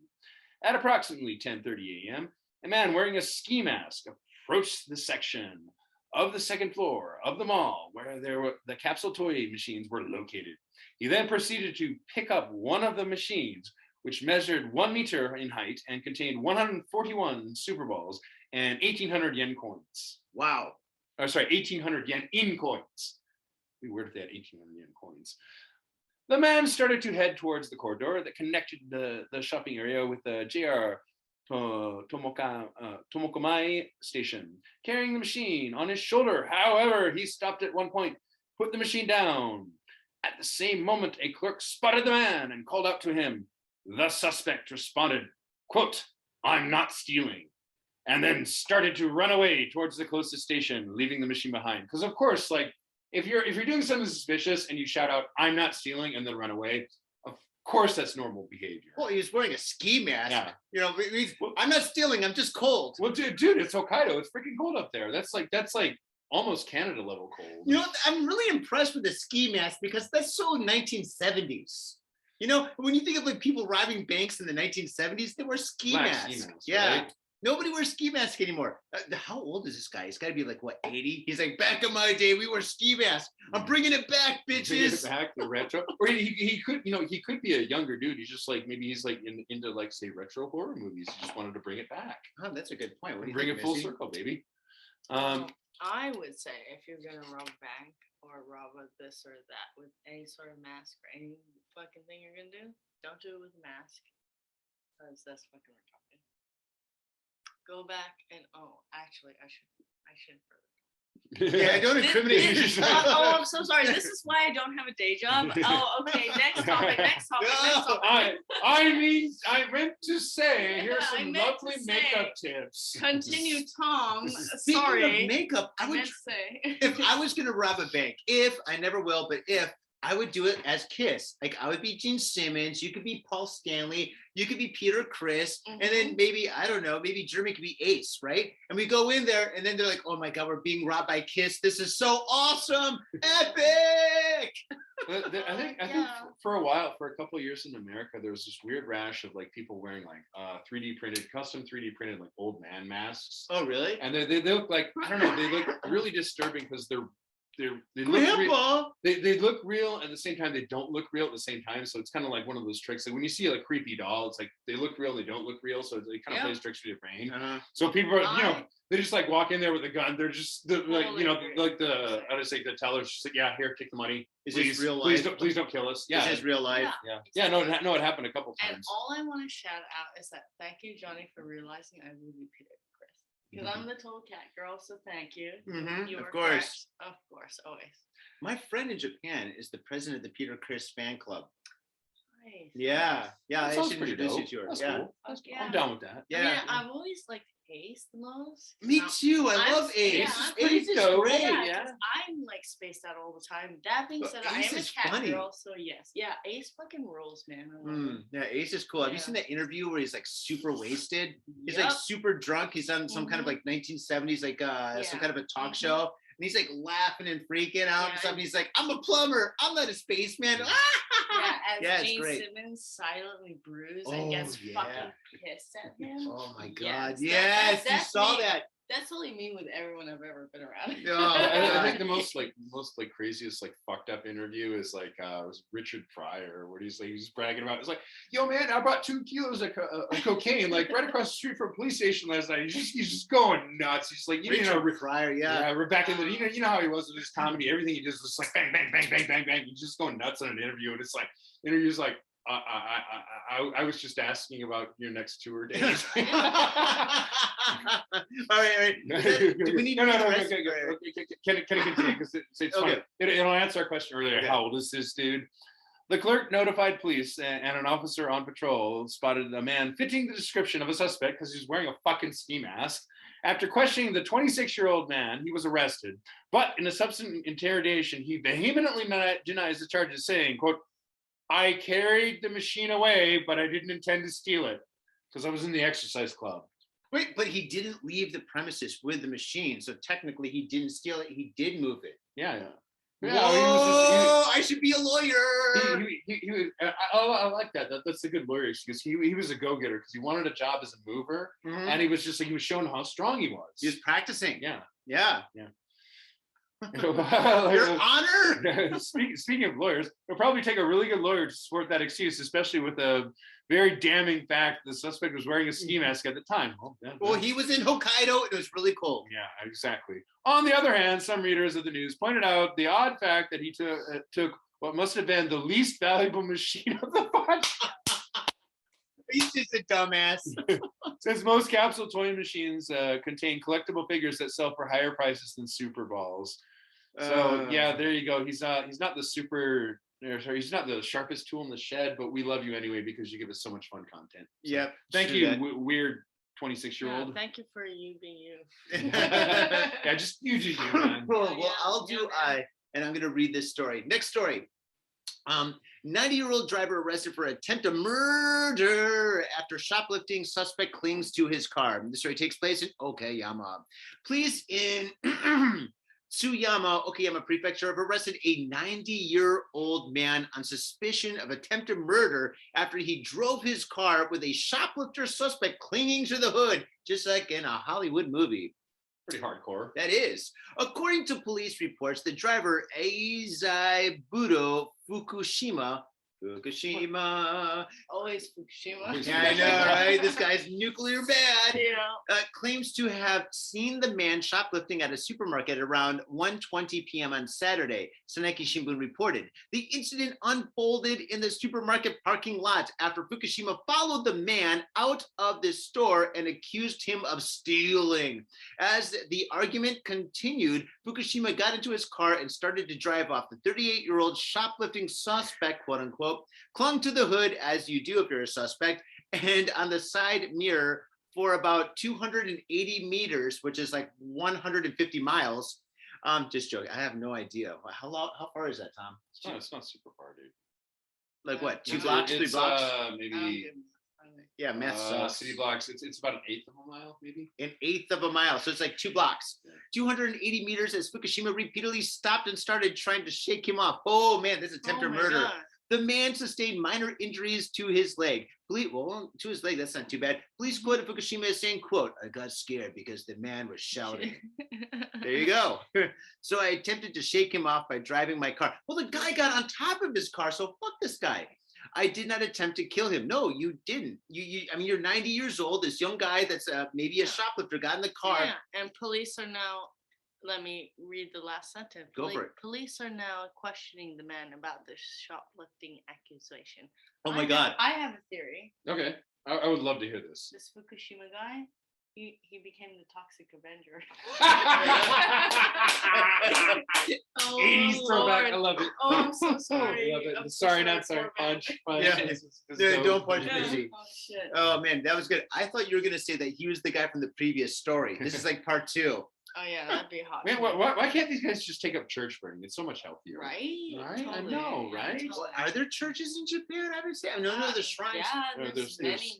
At approximately 10:30 a.m., a man wearing a ski mask approached the section of the second floor of the mall where the capsule toy machines were located. He then proceeded to pick up one of the machines, which measured 1 meter in height and contained 141 Super Balls and 1,800 yen coins. Wow. Or sorry, 1,800 yen in coins. We weird if they had 1,800 yen coins. The man started to head towards the corridor that connected the shopping area with the JR Tomokamai station, carrying the machine on his shoulder. However, he stopped at one point, put the machine down. At the same moment, a clerk spotted the man and called out to him. The suspect responded, quote, "I'm not stealing," and then started to run away towards the closest station, leaving the machine behind. Because of course, like if you're doing something suspicious and you shout out, "I'm not stealing," and then run away, of course that's normal behavior. Well, he was wearing a ski mask. Yeah. You know, I'm not stealing, I'm just cold. Well, dude, it's Hokkaido. It's freaking cold up there. That's like almost Canada level cold. You know, I'm really impressed with the ski mask because that's so 1970s. You know, when you think of like people robbing banks in the 1970s, they wear ski Black masks. ski masks, Yeah. right? Nobody wears ski masks anymore. How old is this guy? He's got to be like, what, 80? He's like, back in my day, we wore ski masks. I'm bringing it back, Bring it bitches. back, the retro. Or he could, he could be a younger dude. He's just like, maybe he's like into like say retro horror movies. He just wanted to bring it back. Oh, that's a good point. What do you Bring think, it full Missy? circle, baby. Well, I would say if you're gonna rob a bank or rob a this or that with any sort of mask or any fucking thing you're gonna do, don't do it with a mask, because that's fucking retarded. Go back and actually, I should further. Yeah, don't incriminate yourself. Oh, I'm so sorry. This is why I don't have a day job. Oh, okay. Next topic. I meant to say, here's Yeah, I some meant lovely to makeup tips. Continue, Tom. Speaking Sorry. of makeup, I meant to say. if I was going to rob a bank, I never will, but if I would do it as Kiss. Like I would be Gene Simmons, you could be Paul Stanley, you could be Peter Criss, and then maybe, I don't know, maybe Jeremy could be Ace, right? And we go in there and then they're like, oh my God, we're being robbed by Kiss. This is so awesome. Epic. I think for a couple of years in America, there was this weird rash of like people wearing like 3D printed, custom 3D printed like old man masks. Oh, really? And they look like, I don't know, they look really disturbing because they look Grandpa. they look real at the same time they don't look real at the same time, so it's kind of like one of those tricks. Like when you see a creepy doll, it's like they look real, they don't look real, so it kind of plays tricks with your brain. So people are, they just like walk in there with a gun. They're just like, like the I would say the teller's just like, yeah, here, take the money. Is please, this real life? Please don't kill us. Yeah, This is real life. Yeah. No, it happened a couple And times. all I want to shout out is that thank you, Johnny, for realizing I really Peter Chris. Because I'm the total cat girl, so thank you. You Of were course. correct. Of course, always. My friend in Japan is the president of the Peter Criss fan club. Nice. Yeah. That I sounds should pretty introduce you dope. to her. That's Yeah. cool. Yeah. I'm down with that. Yeah. I mean, I've always liked Ace the most. Me Now, too. I love Ace. Yeah, Ace is I'm pretty Ace is dope. great. Yeah, 'cause I'm like spaced out all the time. That being But said, I Ace am a is cat funny. girl, so yes. Yeah, Ace fucking rules, man. I love him. Yeah, Ace is cool. Have you Yeah. seen that interview where he's like super wasted? He's Yep. like super drunk. He's on some kind of like 1970s, like some kind of a talk show. he's like laughing and freaking out and Yeah. stuff. And he's like, I'm a plumber. I'm not a spaceman. As Yeah, it's Gene great. Simmons silently bruised Oh, and gets yeah. fucking pissed at him. Oh my Yes, God. Yes, you that's saw me. that. That's only me with everyone I've ever been around. Oh, I think God. the most craziest like fucked up interview is like was Richard Pryor, where he's bragging about it's like, yo man, I brought 2 kilos of cocaine like right across the street from a police station last night. He's just going nuts. He's like, Richard Pryor, yeah. we're back in the you know how he was with his comedy, everything he does is like bang bang bang bang bang bang. He's just going nuts on an interview, and it's like interviews like. I was just asking about your next tour dates. All right. Do we need no. the rest? Can it continue? Because it's Okay. funny. It'll answer our question earlier. Okay. How old is this dude? The clerk notified police, and an officer on patrol spotted a man fitting the description of a suspect because he's wearing a fucking ski mask. After questioning the 26-year-old man, he was arrested. But in a subsequent interrogation, he vehemently denies the charges, saying, quote, I carried the machine away, but I didn't intend to steal it because I was in the exercise club. Wait, but he didn't leave the premises with the machine, so technically he didn't steal it. He did move it. Yeah. Whoa, I should be a lawyer. I like that. That's a good lawyer excuse. He was a go-getter because he wanted a job as a mover, Mhm. and he was showing how strong he was. He was practicing. Yeah. Your Honor. Speaking of lawyers, it'll probably take a really good lawyer to support that excuse, especially with the very damning fact the suspect was wearing a ski mask at the time. Well, he was in Hokkaido. It was really cold. Yeah, exactly. On the other hand, some readers of the news pointed out the odd fact that he took what must have been the least valuable machine of the bunch. He's just a dumbass. Since most capsule toy machines contain collectible figures that sell for higher prices than Super Balls. So yeah, there you go. He's not he's not the sharpest tool in the shed, but we love you anyway because you give us so much fun content. So, Yep. thank you, weird 26-year-old. Thank you for you being you. Yeah, just you do you, man. Well, I'll do and I'm going to read this story. Next story. 90-year-old driver arrested for attempt of murder after shoplifting. Suspect clings to his car. The story takes place in Okayama. Police in Tsuyama, Okayama Prefecture, have arrested a 90-year-old man on suspicion of attempted murder after he drove his car with a shoplifter suspect clinging to the hood, just like in a Hollywood movie. Pretty hardcore. That is. According to police reports, the driver, Eizai Budo Fukushima, Always Fukushima. yeah, I know, right? This guy's nuclear bad. Yeah. Claims to have seen the man shoplifting at a supermarket around 1:20 p.m. on Saturday, Saneki Shimbun reported. The incident unfolded in the supermarket parking lot after Fukushima followed the man out of the store and accused him of stealing. As the argument continued, Fukushima got into his car and started to drive off. The 38-year-old shoplifting suspect, quote unquote, clung to the hood, as you do if you're a suspect, and on the side mirror for about 280 meters, which is like 150 miles. Just joking. I have no idea. How far is that, Tom? It's not super far, dude. Like what? 2 It's- blocks, 3 it's, blocks? Maybe Yeah, math sucks. city blocks. It's about an eighth of a mile, maybe. An eighth of a mile. So it's like 2 blocks. 280 meters as Fukushima repeatedly stopped and started trying to shake him off. Oh man, this is attempted murder. God. The man sustained minor injuries to his leg. To his leg, that's not too bad. Police quoted Fukushima as saying, quote, I got scared because the man was shouting. There you go. So I attempted to shake him off by driving my car. Well, the guy got on top of his car, so fuck this guy. I did not attempt to kill him. No, you didn't. I mean, you're 90 years old. This young guy that's maybe a shoplifter got in the car. Yeah, and police are now, let me read the last sentence. Go for it. Police are now questioning the man about the shoplifting accusation. Oh my God. I have a theory. Okay, I would love to hear this. This Fukushima guy, he became the Toxic Avenger. 80s throwback. I love it. Oh, I'm so sorry. I love it. I'm Sorry, so not sorry. poor Punch. Yeah. This is Yeah, dope. don't punch man. Missy. Oh, shit. Oh man, that was good. I thought you were gonna say that he was the guy from the previous story. This is like part 2. Oh yeah, that'd be hot. Man, why can't these guys just take up church burning? It's so much healthier. Right? Right? I know, right? Totally. Well, are there churches in Japan? I haven't seen. I know there's shrines. Yeah, there's- there's many.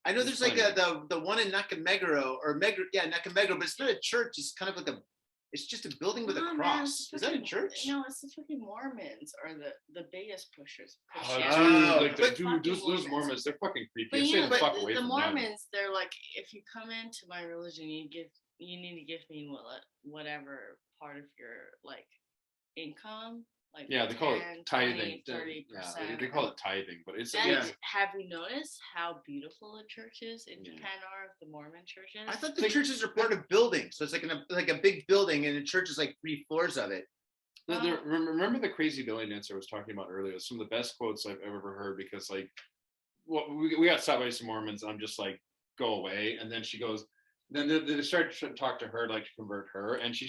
I know there's like plenty. the one in Nakameguro or Nakameguro, but it's not a church. It's kind of like It's just a building with a Nah, man, cross. it's Is that a fucking- church? No, it's the fucking Mormons are the biggest pushers. of Oh, Christianity. dude, Oh, like, but dude, fucking those Mormons. Mormons, they're fucking creepy. But I you stay know, the fuck away the from them. Mormons, they're like, if you come into my religion, you need to give me whatever part of your like income, like Yeah, they call 10, it tithing. 20, 30%. Yeah, they call it tithing, but it's Then, Yeah. have you noticed how beautiful the churches in Yeah. Japan are? The Mormon churches. I thought the churches are part of buildings. So it's like a big building, and the church is like 3 floors of it. Remember the crazy Billy dancer I was talking about earlier? Some of the best quotes I've ever heard, because like, we got stopped by some Mormons, and I'm just like, go away. And then she goes, then they started to talk to her, like to convert her, and she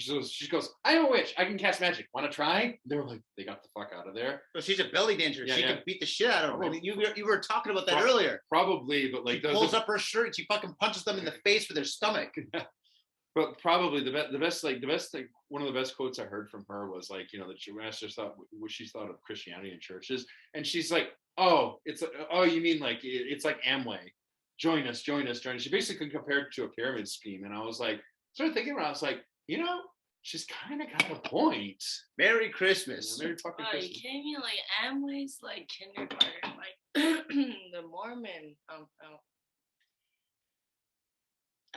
goes, I'm a witch, I can cast magic. Want to try? They were like, they got the fuck out of there. So she's a belly dancer. Yeah, she yeah. can beat the shit out of them. I mean, you were talking about that earlier. Probably, but like She pulls up her shirt. She fucking punches them in the face with her stomach. But probably the best thing, one of the best quotes I heard from her was like, you know, that she asked her what she thought of Christianity and churches, and she's like, oh, you mean like it's like Amway, join us. She basically compared it to a pyramid scheme, and I was like, started thinking about it, I was like, you know, she's kind of got a point. Merry Christmas. Merry fucking Oh, you Christmas. kidding me? Like Amway's like kindergarten, like the Mormon.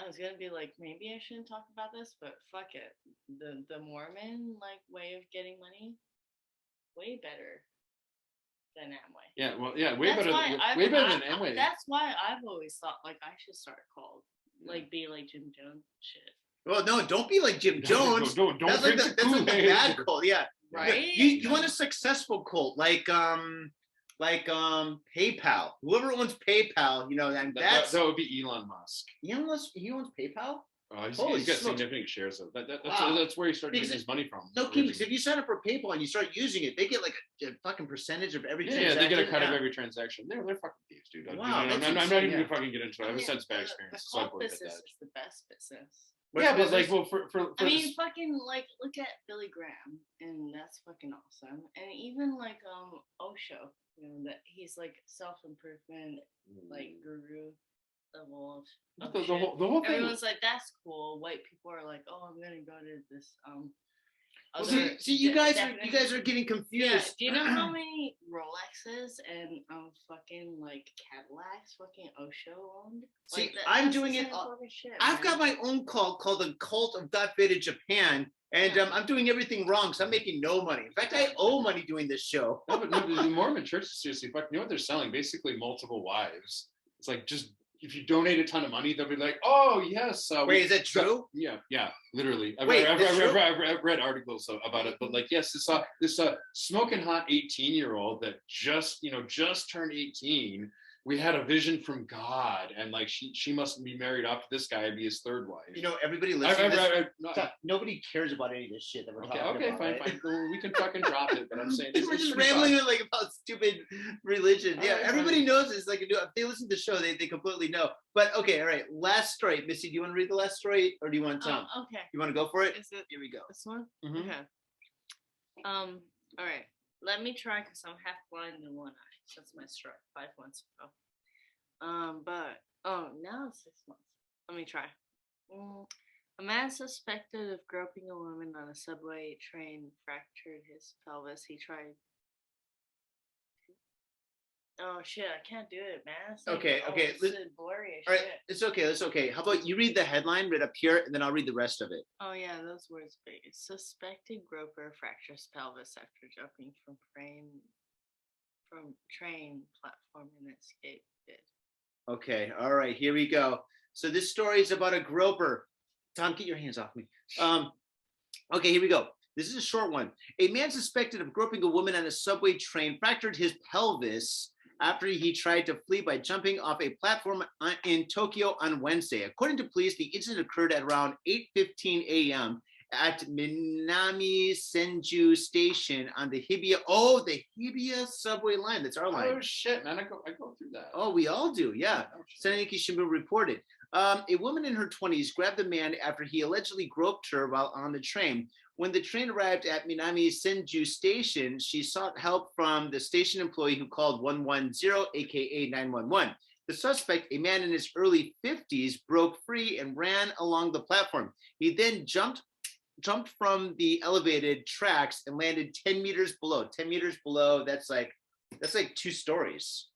I was gonna be like, maybe I shouldn't talk about this, but fuck it. The Mormon like way of getting money, way better than Amway. Yeah, well, yeah, way That's better why than Amway. That's why I've always thought like I should start a cult, like be like Jim Jones shit. Well, no, don't be like Jim Jones. Don't That's like drink the Kool-Aid. bad cult. Yeah. Right? You want a successful cult like PayPal. Whoever owns PayPal, you know, and that's that would be Elon Musk. he owns PayPal. Oh, Holy he's got smokes. significant shares of that. Wow. That's where he started Because getting his money from. No kidding. Because if you sign up for PayPal and you start using it, they get like a fucking percentage of every Yeah, transaction. they get a cut of Yeah. every transaction. They're fucking thieves, dude. Wow, I'm that's not insane, even yeah. gonna fucking get into it. I have mean, such bad the experience, so I cult avoid business that. is the best business. What's Yeah, but business? like, well, for I mean, this- fucking like look at Billy Graham, and that's fucking awesome. And even like Osho, you know, that he's like self-improvement, like guru level of the shit. whole thing. Everyone's like, that's cool. White people are like, oh, I'm gonna go to this Well, other see, you guys definition. are getting Yeah, confused. do you know how many Rolexes and fucking like Cadillacs fucking Osho owned? See, Like, I'm that's doing the it same all- fucking shit, I've got man. my own cult called the Cult of Got Fit in Japan, and Yeah. I'm doing everything wrong, so I'm making no money. In fact, I owe money doing this show. No, but the Mormon church is seriously fuck. You know what they're selling? Basically, multiple wives. It's like, just if you donate a ton of money, they'll be like, oh yes. Wait, is that true? Yeah, literally. Wait, that's true? I've read articles about it, but like, yes, this smoking hot 18-year-old that just turned 18. We had a vision from God, and like she must be married off to this guy and be his third wife. You know, everybody listening to this, No, nobody cares about any of this shit that we're talking okay, about. fine, right? fine. Well, we can fucking drop it, but I'm saying We're it's just pretty rambling fun. like about stupid religion. All Yeah, right, everybody fine. knows this. Like, if they listen to the show, they completely know. But okay, all right. Last story, Missy. Do you want to read the last story, or do you want Tom? Okay. You want to go for it? Is it Here we go. this one? Mhm. Okay. All right. Let me try because I'm half blind in one eye. That's my strike 5 months ago. But now it's 6 months. Let me try. A man suspected of groping a woman on a subway train fractured his pelvis. He tried. Oh shit! I can't do it, man. It's like, Okay, okay, It's blurry as All right, shit. it's okay. That's okay. How about you read the headline right up here, and then I'll read the rest of it. Oh yeah, those words big. Suspected groper fractures pelvis after jumping from train platform and escaped. Okay. All right. Here we go. So this story is about a groper. Tom, get your hands off me. Okay. Here we go. This is a short one. A man suspected of groping a woman on a subway train fractured his pelvis after he tried to flee by jumping off a platform in Tokyo on Wednesday. According to police, the incident occurred at around 8:15 a.m. at Minami Senju Station on the Hibiya subway line. That's our line. Oh shit, man! I go through that. Oh, we all do. Yeah. Oh, shit. Seneki Shimbun reported. A woman in her 20s grabbed the man after he allegedly groped her while on the train. When the train arrived at Minami Senju Station, she sought help from the station employee who called 110, aka 911. The suspect, a man in his early 50s, broke free and ran along the platform. He then jumped jumped from the elevated tracks and landed 10 meters below. 10 meters below, that's like 2 stories.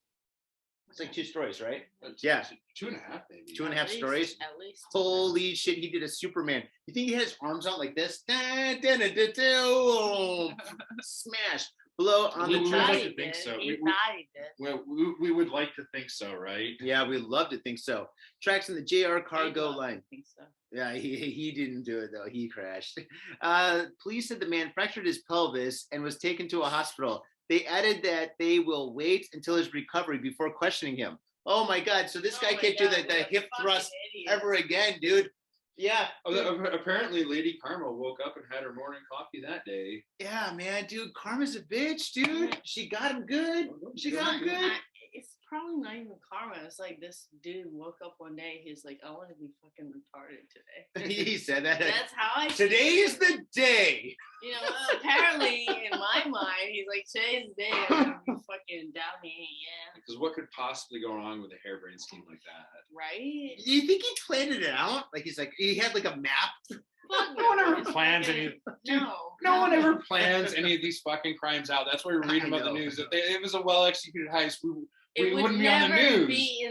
It's like 2 stories, right? Yeah. 2.5 maybe. 2.5 stories. At least. Holy shit, he did a Superman. You think he had his arms out like this? Dun, dun, dun, dun, dun, smash. Below on We the would track. like to think so. He thought he did. Well, we would like to think so, right? Yeah, we love to think so. Tracks in the JR cargo He'd love line. to think so. Yeah, he didn't do it though. He crashed. Police said the man fractured his pelvis and was taken to a hospital. They added that they will wait until his recovery before questioning him. Oh my God! So this Oh guy my can't do God, the what a hip fucking thrust idiot. ever again, dude. Yeah. Apparently, Lady Karma woke up and had her morning coffee that day. Yeah, man, dude. Karma's a bitch, dude. She got him good. She got him good. It's probably not even karma. It's like this dude woke up one day. He's like, I want to be fucking retarded today. He said that. That's how I. Today is the day. You know, apparently in my mind, he's like, today's the day. I'm gonna be fucking down here, yeah. Because what could possibly go wrong with a harebrained scheme like that? Right? You think he planned it out? Like he's like he had like a map. Fuck No one no, ever it's plans fucking- any. No. No one ever plans any of these fucking crimes out. That's why we read I about the know. news. If it was a well executed heist, we It would wouldn't be on never the news. be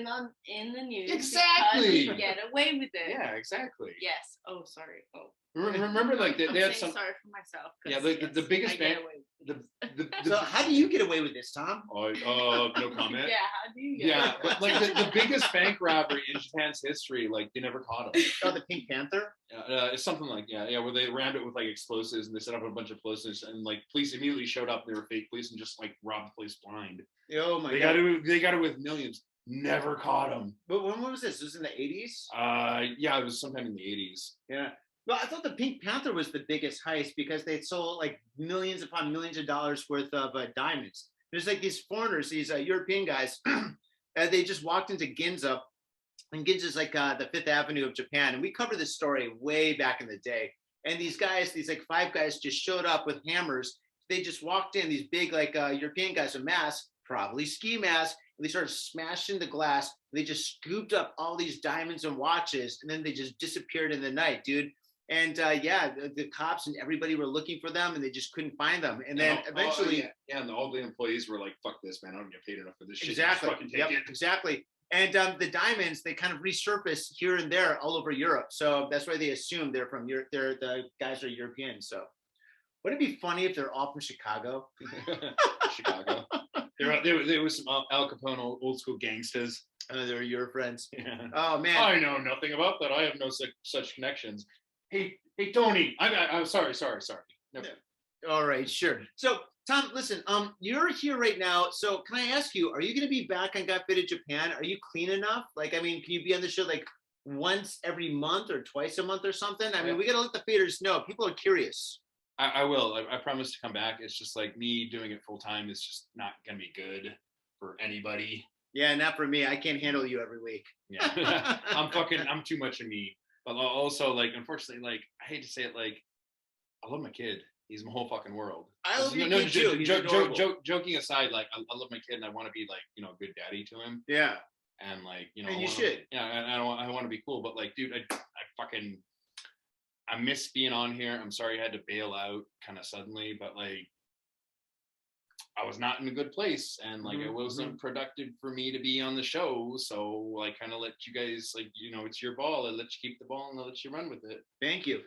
in the news. Exactly. Because you get away with it. Yeah, exactly. Yes. Oh, sorry. Oh. Remember, like they I'm had saying some. sorry for myself. 'cause, Yeah, the yes, biggest I get bank- away with The, this. So how do you get away with this, Tom? no comment. Yeah, how do you get Yeah, away with but like the biggest bank robbery in Japan's history, like they never caught him. Oh, the Pink Panther. It's something like where they rammed it with like explosives and they set up a bunch of explosives and like police immediately showed up. They were fake police and just like robbed the place blind. Oh my They God. got it with millions. Never caught him. But when was this? This was in the 80s? Yeah, it was sometime in the 80s. Yeah. Well, I thought the Pink Panther was the biggest heist because they sold like millions upon millions of dollars worth of diamonds. There's like these foreigners, these European guys, and they just walked into Ginza, and Ginza is like the Fifth Avenue of Japan. And we covered this story way back in the day. And these guys, these like 5 guys, just showed up with hammers. They just walked in, these big like European guys with masks, probably ski masks. And they started smashing the glass. They just scooped up all these diamonds and watches, and then they just disappeared in the night, dude. And the cops and everybody were looking for them, and they just couldn't find them. And then eventually, and all the employees were like, "Fuck this, man! I don't get paid enough for this shit." exactly, Just fucking take yep, it. exactly. And the diamonds, they kind of resurface here and there all over Europe. So that's why they assume they're from Europe. The guys are European. So wouldn't it be funny if they're all from Chicago? Chicago. There was some Al Capone old school gangsters. They're your friends. Yeah. Oh man. I know nothing about that. I have no such connections. Hey, Tony. I'm sorry. Never. All right, sure. So, Tom, listen, you're here right now. So, can I ask you, are you going to be back on Got Fitted Japan? Are you clean enough? Like, I mean, can you be on the show like once every month or twice a month or something? I mean, we got to let the faders know. People are curious. I will. I promise to come back. It's just like me doing it full time is just not gonna be good for anybody. Yeah, not for me. I can't handle you every week. Yeah, I'm too much of me. But also, like, unfortunately, like, I hate to say it, like, I love my kid. He's my whole fucking world. I love your kid too. He's adorable. Joking aside, like, I love my kid and I want to be like, a good daddy to him. Yeah. And like, And you should. Yeah, and I want to be cool. But like, dude, I miss being on here. I'm sorry I had to bail out kind of suddenly, but like I was not in a good place and like it wasn't productive for me to be on the show. So I kind of let you guys like, it's your ball. I let you keep the ball and I let you run with it. Thank you.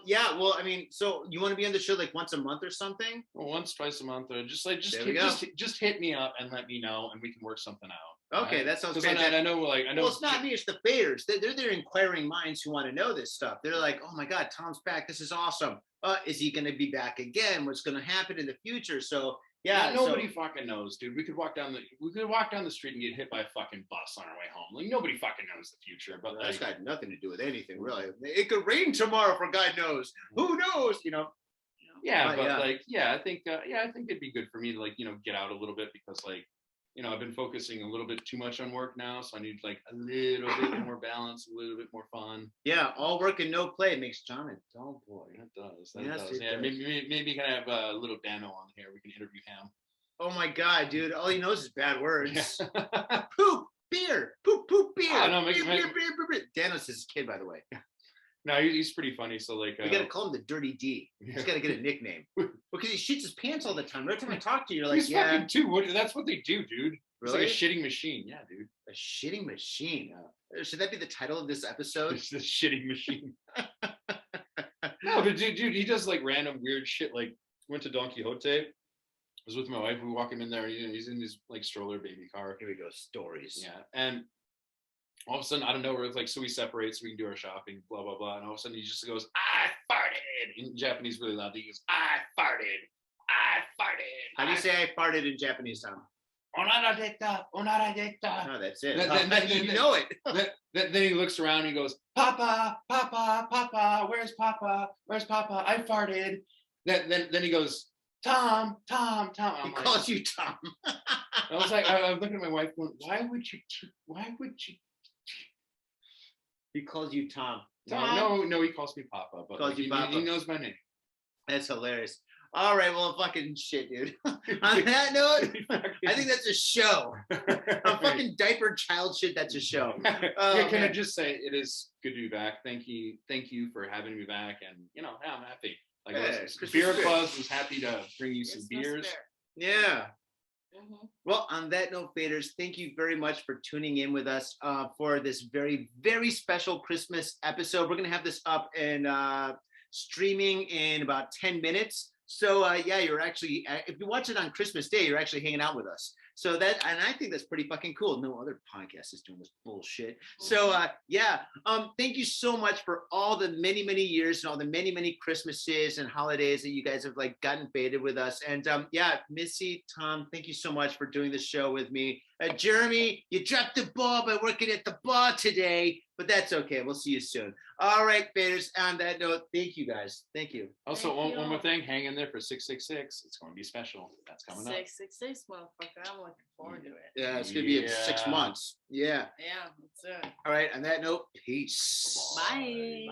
Yeah, well, I mean, so you want to be on the show like once a month or something? Well, once, twice a month, or just hit me up and let me know and we can work something out. Okay, right? that sounds good. fantastic. I know. Well, it's not me, it's the faders. They're their inquiring minds who want to know this stuff. They're like, oh my God, Tom's back. This is awesome. Is he going to be back again? What's going to happen in the future? So yeah, nobody fucking knows, dude. We could walk down the street and get hit by a fucking bus on our way home. Like nobody fucking knows the future. But that's got nothing to do with anything, really. It could rain tomorrow, for God knows. Who knows? Yeah, I think it'd be good for me to like get out a little bit because like. I've been focusing a little bit too much on work now, so I need like a little bit more balance, a little bit more fun. Yeah, all work and no play makes John a dull boy. That does. Does. Maybe you can have a little Dano on here. We can interview him. Oh my God, dude! All he knows is bad words. Yeah. Poop, beer, poop, beer. Oh, no, beer. Dano's his kid, by the way. No, he's pretty funny. So like, We gotta call him the Dirty D. He's gotta get a nickname because he shits his pants all the time. Every time I talk to you, you're like, he's fucking too. That's what they do, dude. It's really? like a shitting machine. Yeah, dude. A shitting machine. Should that be the title of this episode? It's the shitting machine. No, but dude, he does like random weird shit. Like went to Don Quixote. I was with my wife. We walk him in there. He's in his like stroller baby car. Here we go. Stories. Yeah, and all of a sudden, I don't know, we're like, so we separate so we can do our shopping, blah blah blah. And all of a sudden, he just goes, "I farted" in Japanese, really loud. He goes, "I farted, I farted." How do you say I farted in Japanese, Tom? Onara deta, onara deta. No, that's it. Then You know it. Then he looks around and he goes, "Papa, Papa, Papa, where's Papa? Where's Papa? I farted." Then he goes, "Tom, Tom, Tom." He I'm like, calls you Tom. I was like, I was looking at my wife going, why would you? He calls you Tom. No, he calls me Papa, but Calls like, you Papa. he knows my name. That's hilarious. All right, well, fucking shit, dude. On that note, I think that's a show. A fucking diaper child shit. That's a show. Oh, Can I man. just say it is good to be back? Thank you for having me back, and I'm happy. Like Yeah, listen, Christmas Beer spirit. Buzz was happy to bring you some Christmas beers. spirit. Yeah. Mhm. Well, on that note, faders, thank you very much for tuning in with us for this very, very special Christmas episode. We're going to have this up and streaming in about 10 minutes. So, yeah, you're actually, if you watch it on Christmas Day, you're actually hanging out with us. So that, and I think that's pretty fucking cool. No other podcast is doing this bullshit. So, yeah, thank you so much for all the many, many years and all the many, many Christmases and holidays that you guys have like gotten faded with us. And yeah, Missy, Tom, thank you so much for doing the show with me. Jeremy, you dropped the ball by working at the bar today, but that's okay. We'll see you soon. All right, faders. On that note, thank you guys. Thank you. Also, Thank one you. more thing, hang in there for 666. It's going to be special. That's coming up. 666, motherfucker. I'm looking forward to it. Yeah, it's gonna be in 6 Yeah. months. Yeah. Yeah, that's it. All right. On that note, peace. Bye.